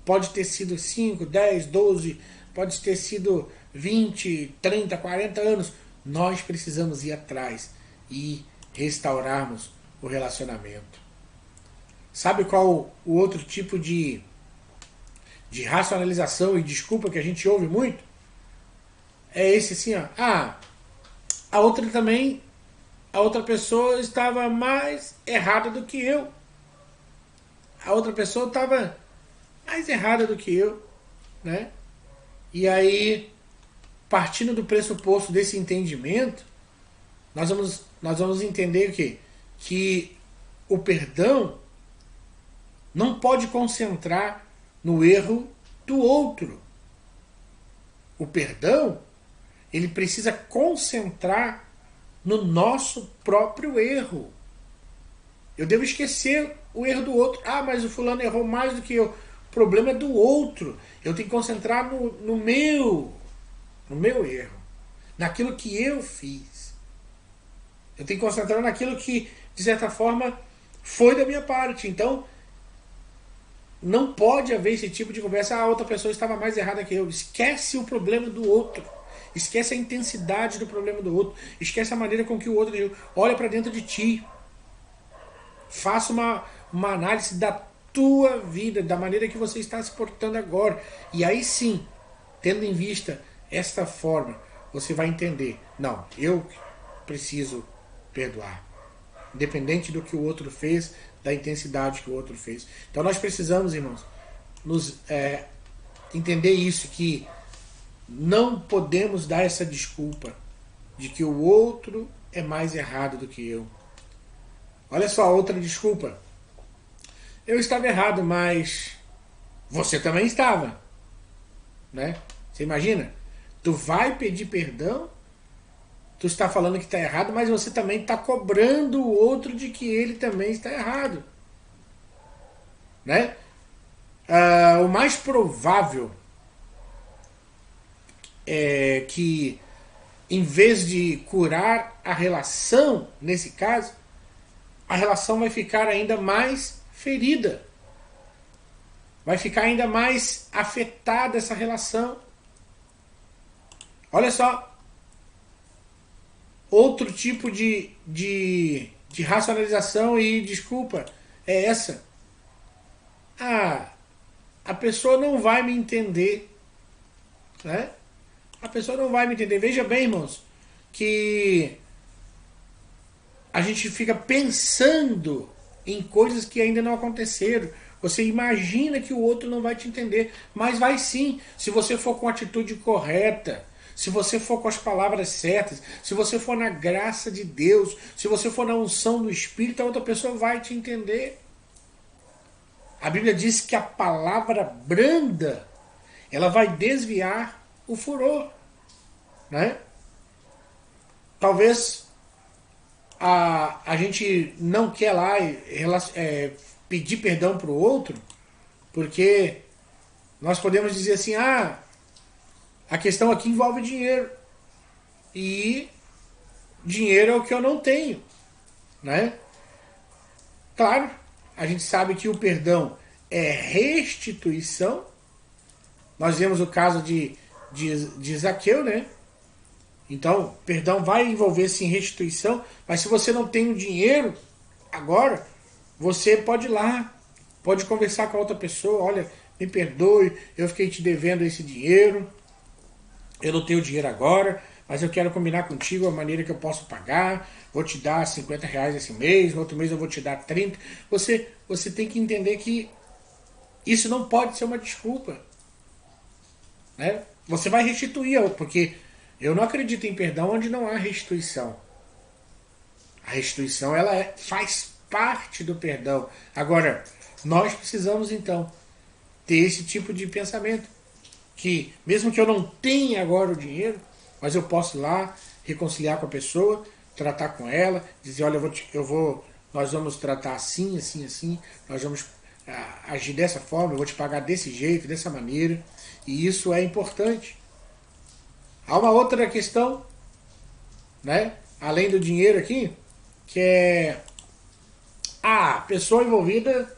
pode ter sido 5, 10, 12, pode ter sido 20, 30, 40 anos. Nós precisamos ir atrás e restaurarmos o relacionamento. Sabe qual o outro tipo de racionalização e desculpa que a gente ouve muito? É esse assim, ó. Ah, a outra pessoa estava mais errada do que eu. A outra pessoa estava mais errada do que eu, né? E aí, partindo do pressuposto desse entendimento, nós vamos entender o quê? Que o perdão não pode concentrar no erro do outro. O perdão, ele precisa concentrar no nosso próprio erro. Eu devo esquecer o erro do outro. Ah, mas o fulano errou mais do que eu. O problema é do outro. Eu tenho que concentrar no meu erro. Naquilo que eu fiz. Eu tenho que concentrar naquilo que, de certa forma, foi da minha parte. Então, não pode haver esse tipo de conversa. Ah, a outra pessoa estava mais errada que eu. Esquece o problema do outro. Esquece a intensidade do problema do outro. Esquece a maneira com que o outro olha para dentro de ti. Faça uma análise da tua vida, da maneira que você está se portando agora. E aí sim, tendo em vista esta forma, você vai entender. Não, eu preciso perdoar. Independente do que o outro fez, da intensidade que o outro fez. Então nós precisamos, irmãos, entender isso, que não podemos dar essa desculpa de que o outro é mais errado do que eu. Olha só, outra desculpa. Eu estava errado, mas você também estava. Né? Você imagina? Tu vai pedir perdão, tu está falando que está errado, mas você também está cobrando o outro de que ele também está errado. Né? O mais provável é que, em vez de curar a relação, nesse caso, a relação vai ficar ainda mais ferida. Vai ficar ainda mais afetada essa relação. Olha só. Outro tipo de racionalização e desculpa é essa. Ah, a pessoa não vai me entender. Né? A pessoa não vai me entender. Veja bem, irmãos, que a gente fica pensando em coisas que ainda não aconteceram. Você imagina que o outro não vai te entender, mas vai sim, se você for com a atitude correta, se você for com as palavras certas, se você for na graça de Deus, se você for na unção do Espírito, a outra pessoa vai te entender. A Bíblia diz que a palavra branda, ela vai desviar o furor. Né? Talvez a gente não quer lá pedir perdão para o outro, porque nós podemos dizer assim, a questão aqui envolve dinheiro, e dinheiro é o que eu não tenho, né? Claro, a gente sabe que o perdão é restituição. Nós vemos o caso de Zaqueu, né? Então, perdão vai envolver sim restituição, mas se você não tem o dinheiro, Agora, você pode ir lá, pode conversar com a outra pessoa, olha, me perdoe, eu fiquei te devendo esse dinheiro, eu não tenho dinheiro agora, mas eu quero combinar contigo a maneira que eu posso pagar, vou te dar R$ 50 esse mês, no outro mês eu vou te dar 30. Você tem que entender que isso não pode ser uma desculpa. Né? Você vai restituir, porque eu não acredito em perdão onde não há restituição. A restituição faz parte do perdão. Agora, nós precisamos então ter esse tipo de pensamento, que mesmo que eu não tenha agora o dinheiro, mas eu posso ir lá reconciliar com a pessoa, tratar com ela, dizer, olha, nós vamos tratar assim, assim, assim, nós vamos agir dessa forma, eu vou te pagar desse jeito, dessa maneira, e isso é importante. Há uma outra questão, né, além do dinheiro aqui, que é a pessoa envolvida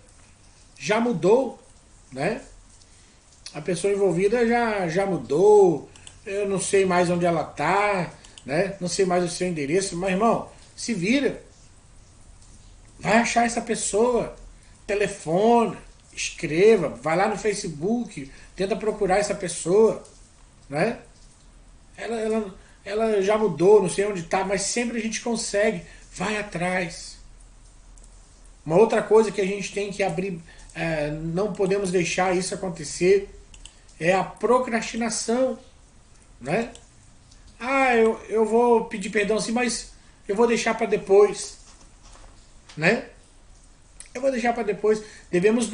já mudou, né? A pessoa envolvida já mudou, eu não sei mais onde ela tá, né? Não sei mais o seu endereço, mas irmão, se vira. Vai achar essa pessoa, telefona, escreva, vai lá no Facebook, tenta procurar essa pessoa, né? Ela já mudou, não sei onde está, mas sempre a gente consegue. Vai atrás. Uma outra coisa que a gente tem que abrir, não podemos deixar isso acontecer, é a procrastinação, né? Eu vou pedir perdão assim, mas eu vou deixar para depois, né? Eu vou deixar para depois. Devemos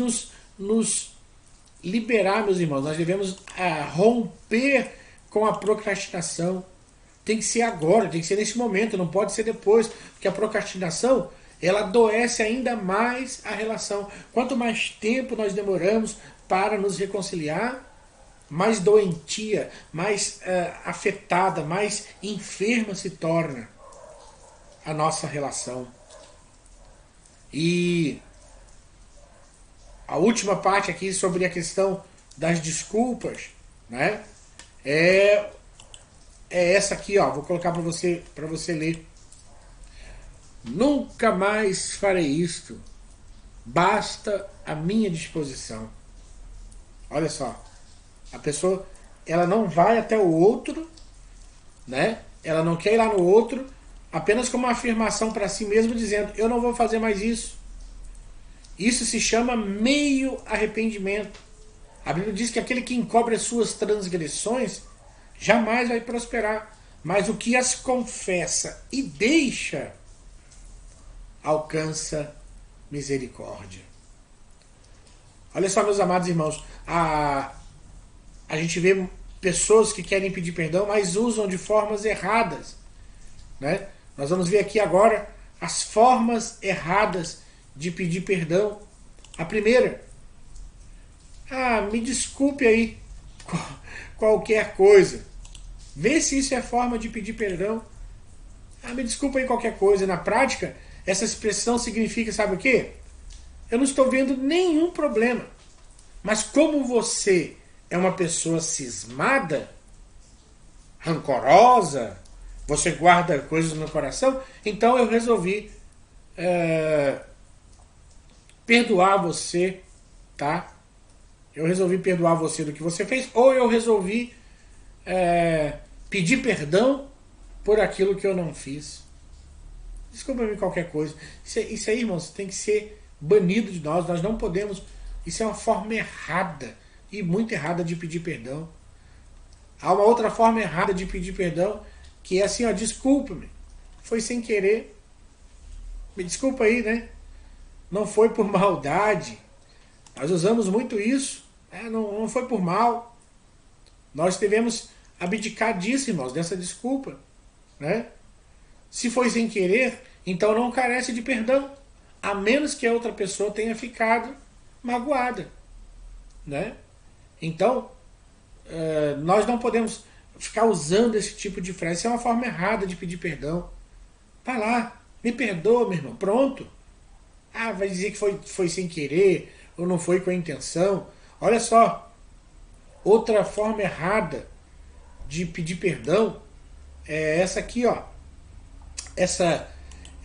nos liberar, meus irmãos. Nós devemos romper com a procrastinação. Tem que ser agora, tem que ser nesse momento, não pode ser depois, porque a procrastinação, ela adoece ainda mais a relação. Quanto mais tempo nós demoramos para nos reconciliar, mais doentia, mais afetada, mais enferma se torna a nossa relação. E a última parte aqui sobre a questão das desculpas, né? É essa aqui, ó. Vou colocar para você ler. Nunca mais farei isto. Basta a minha disposição. Olha só. A pessoa, ela não vai até o outro, né? Ela não quer ir lá no outro, apenas como uma afirmação para si mesmo, dizendo, eu não vou fazer mais isso. Isso se chama meio arrependimento. A Bíblia diz que aquele que encobre as suas transgressões jamais vai prosperar. Mas o que as confessa e deixa alcança misericórdia. Olha só, meus amados irmãos, a gente vê pessoas que querem pedir perdão, mas usam de formas erradas, né? Nós vamos ver aqui agora as formas erradas de pedir perdão. A primeira, me desculpe aí qualquer coisa. Vê se isso é forma de pedir perdão. Me desculpa aí qualquer coisa. Na prática, essa expressão significa, sabe o quê? Eu não estou vendo nenhum problema. Mas como você é uma pessoa cismada, rancorosa, você guarda coisas no coração, então eu resolvi perdoar você, tá? Eu resolvi perdoar você do que você fez, ou eu resolvi pedir perdão por aquilo que eu não fiz. Desculpa-me qualquer coisa. Isso aí, irmãos, tem que ser banido de nós. Nós não podemos. Isso é uma forma errada, e muito errada, de pedir perdão. Há uma outra forma errada de pedir perdão, que é assim, ó, desculpa-me, foi sem querer. Me desculpa aí, né? Não foi por maldade. Nós usamos muito isso. Não foi por mal. Nós devemos abdicar disso, irmãos, dessa desculpa, né? Se foi sem querer, então não carece de perdão, a menos que a outra pessoa tenha ficado magoada, né? Então, nós não podemos ficar usando esse tipo de frase. Isso é uma forma errada de pedir perdão. Vai lá, me perdoa, meu irmão, pronto. Vai dizer que foi sem querer, ou não foi com a intenção. Olha só, outra forma errada de pedir perdão é essa aqui, ó. Essa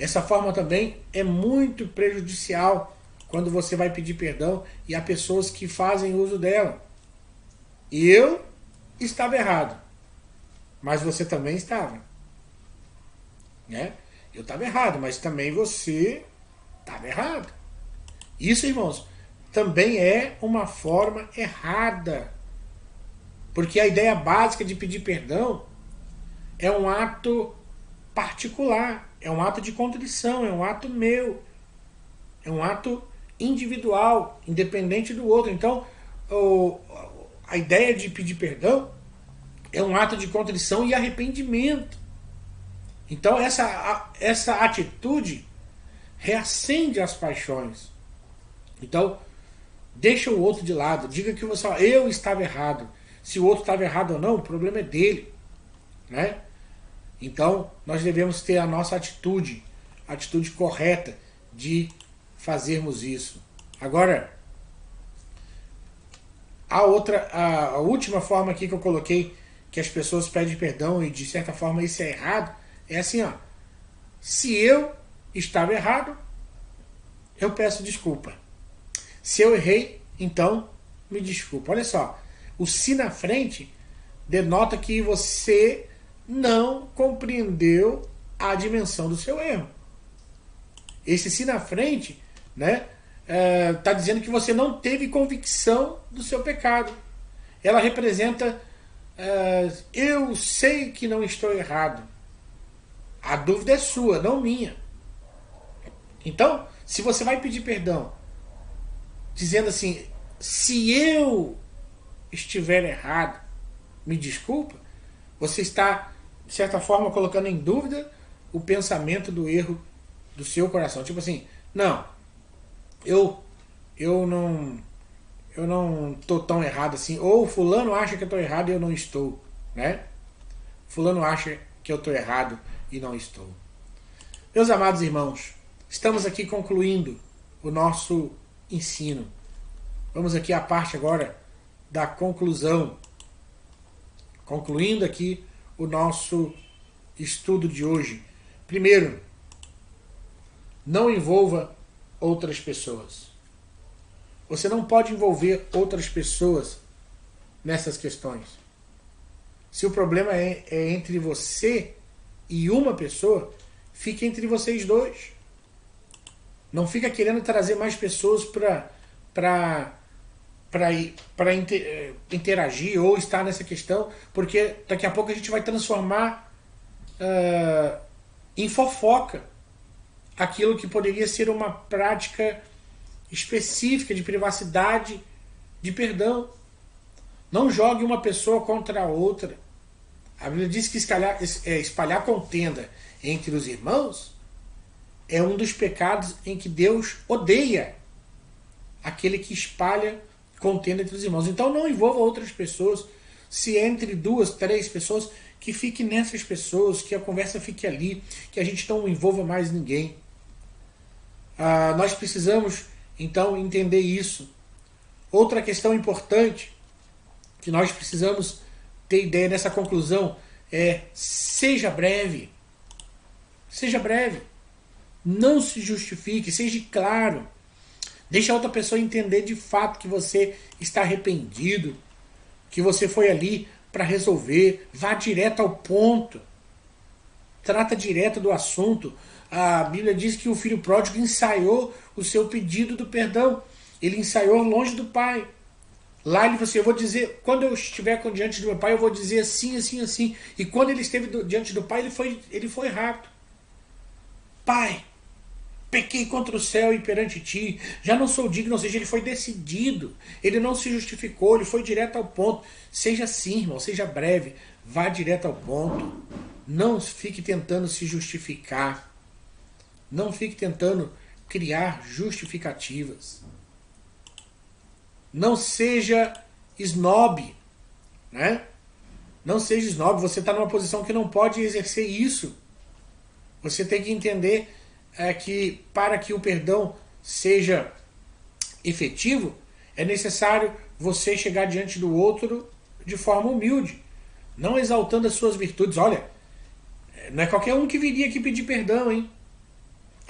Essa forma também é muito prejudicial quando você vai pedir perdão e há pessoas que fazem uso dela. E eu estava errado, mas você também estava, né? Eu estava errado, mas também você estava errado. Isso, irmãos, também é uma forma errada. Porque a ideia básica de pedir perdão é um ato particular, é um ato de contrição, é um ato meu, é um ato individual, independente do outro. Então, a ideia de pedir perdão é um ato de contrição e arrependimento. Então, essa atitude reacende as paixões. Então, deixa o outro de lado, diga que você, eu estava errado. Se o outro estava errado ou não, o problema é dele, né? Então, nós devemos ter a nossa atitude correta de fazermos isso. Agora, a última forma aqui que eu coloquei que as pessoas pedem perdão e de certa forma isso é errado, é assim, ó. Se eu estava errado, eu peço desculpa. Se eu errei, então me desculpa. Olha só, o se na frente denota que você não compreendeu a dimensão do seu erro. Esse se na frente, né, tá dizendo que você não teve convicção do seu pecado. Ela representa eu sei que não estou errado. A dúvida é sua, não minha. Então, se você vai pedir perdão dizendo assim, se eu estiver errado, me desculpa, você está, de certa forma, colocando em dúvida o pensamento do erro do seu coração. Tipo assim, não, eu não estou tão errado assim. Ou fulano acha que eu estou errado e eu não estou, né? Fulano acha que eu estou errado e não estou. Meus amados irmãos, estamos aqui concluindo o nosso ensino. Vamos aqui à parte agora da conclusão. Concluindo aqui o nosso estudo de hoje. Primeiro, não envolva outras pessoas. Você não pode envolver outras pessoas nessas questões. Se o problema é entre você e uma pessoa, fique entre vocês dois. Não fica querendo trazer mais pessoas para interagir ou estar nessa questão, porque daqui a pouco a gente vai transformar em fofoca aquilo que poderia ser uma prática específica de privacidade, de perdão. Não jogue uma pessoa contra a outra. A Bíblia diz que espalhar contenda entre os irmãos é um dos pecados em que Deus odeia aquele que espalha contenda entre os irmãos. Então não envolva outras pessoas. Se entre 2, 3 pessoas, que fique nessas pessoas, que a conversa fique ali, que a gente não envolva mais ninguém. Nós precisamos então entender isso. Outra questão importante que nós precisamos ter ideia nessa conclusão é: seja breve. Seja breve. Não se justifique, seja claro. Deixa a outra pessoa entender de fato que você está arrependido, que você foi ali para resolver. Vá direto ao ponto. Trata direto do assunto. A Bíblia diz que o filho pródigo ensaiou o seu pedido do perdão. Ele ensaiou longe do pai. Lá ele falou assim, eu vou dizer, quando eu estiver diante do meu pai, eu vou dizer assim, assim, assim. E quando ele esteve diante do pai, ele foi rápido. Pai, pequei contra o céu e perante ti, já não sou digno, ou seja, ele foi decidido, ele não se justificou, ele foi direto ao ponto. Seja assim, irmão, seja breve, vá direto ao ponto. Não fique tentando se justificar. Não fique tentando criar justificativas. Não seja snob, né? Não seja snob, você está numa posição que não pode exercer isso. Você tem que entender que para que o perdão seja efetivo, é necessário você chegar diante do outro de forma humilde, não exaltando as suas virtudes. Olha, não é qualquer um que viria aqui pedir perdão, hein?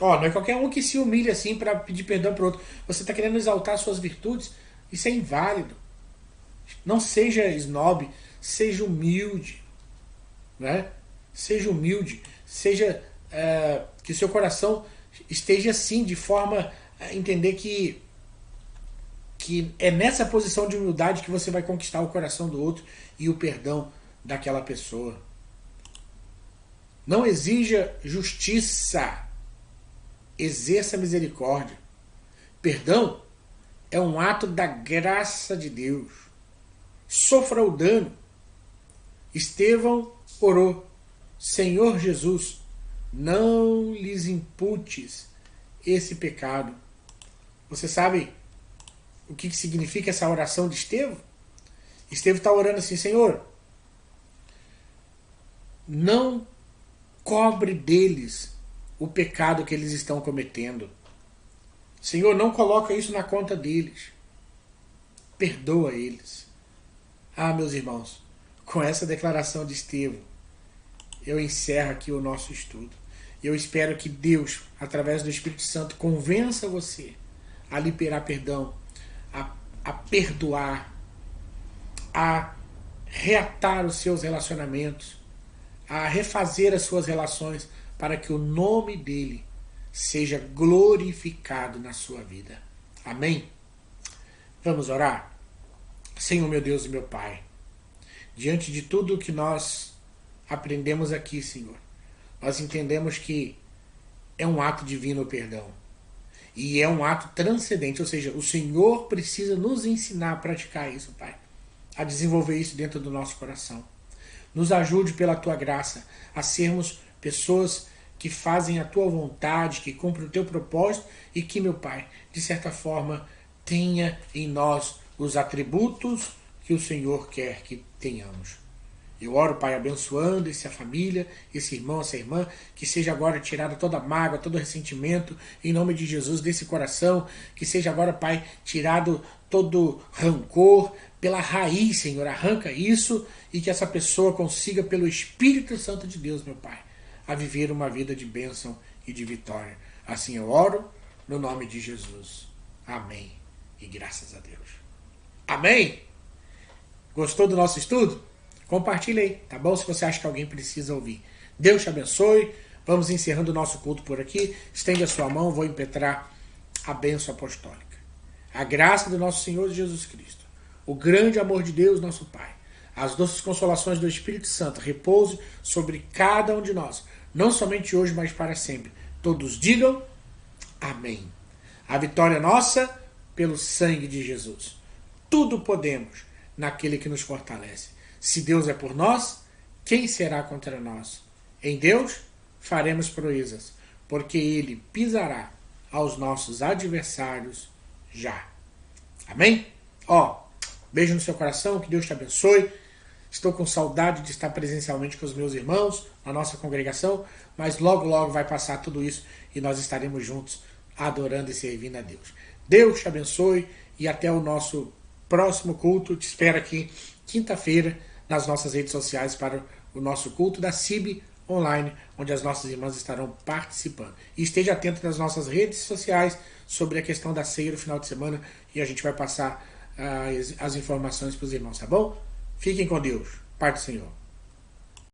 Ó, não é qualquer um que se humilha assim para pedir perdão para outro. Você está querendo exaltar suas virtudes? Isso é inválido. Não seja snob, seja humilde, né? Seja humilde, seja que o seu coração esteja assim, de forma a entender que é nessa posição de humildade que você vai conquistar o coração do outro e o perdão daquela pessoa. Não exija justiça, exerça misericórdia. Perdão é um ato da graça de Deus. Sofra o dano. Estevão orou: Senhor Jesus, não lhes imputes esse pecado. Você sabe o que significa essa oração de Estevão? Estevão está orando assim: Senhor, não cobre deles o pecado que eles estão cometendo. Senhor, não coloca isso na conta deles. Perdoa eles. Ah, meus irmãos, com essa declaração de Estevão, eu encerro aqui o nosso estudo. Eu espero que Deus, através do Espírito Santo, convença você a liberar perdão, a perdoar, a reatar os seus relacionamentos, a refazer as suas relações, para que o nome dele seja glorificado na sua vida. Amém? Vamos orar? Senhor, meu Deus e meu Pai, diante de tudo o que nós aprendemos aqui, Senhor, nós entendemos que é um ato divino o perdão. E é um ato transcendente, ou seja, o Senhor precisa nos ensinar a praticar isso, Pai, a desenvolver isso dentro do nosso coração. Nos ajude pela Tua graça a sermos pessoas que fazem a Tua vontade, que cumprem o Teu propósito e que, meu Pai, de certa forma, tenha em nós os atributos que o Senhor quer que tenhamos. Eu oro, Pai, abençoando essa família, esse irmão, essa irmã, que seja agora tirada toda a mágoa, todo ressentimento, em nome de Jesus, desse coração, que seja agora, Pai, tirado todo rancor, pela raiz, Senhor, arranca isso e que essa pessoa consiga, pelo Espírito Santo de Deus, meu Pai, a viver uma vida de bênção e de vitória. Assim eu oro, no nome de Jesus. Amém. E graças a Deus. Amém? Gostou do nosso estudo? Compartilhe aí, tá bom? Se você acha que alguém precisa ouvir. Deus te abençoe. Vamos encerrando o nosso culto por aqui. Estende a sua mão, vou impetrar a bênção apostólica. A graça do nosso Senhor Jesus Cristo, o grande amor de Deus, nosso Pai, as doces consolações do Espírito Santo repouse sobre cada um de nós, não somente hoje, mas para sempre. Todos digam amém. A vitória é nossa pelo sangue de Jesus. Tudo podemos naquele que nos fortalece. Se Deus é por nós, quem será contra nós? Em Deus faremos proezas, porque Ele pisará aos nossos adversários já. Amém? Beijo no seu coração, que Deus te abençoe. Estou com saudade de estar presencialmente com os meus irmãos, na nossa congregação, mas logo, logo vai passar tudo isso e nós estaremos juntos adorando e servindo a Deus. Deus te abençoe e até o nosso próximo culto. Te espero aqui quinta-feira nas nossas redes sociais para o nosso culto da CIB online, onde as nossas irmãs estarão participando. E esteja atento nas nossas redes sociais sobre a questão da ceia no final de semana e a gente vai passar as informações para os irmãos, tá bom? Fiquem com Deus. Pai do Senhor.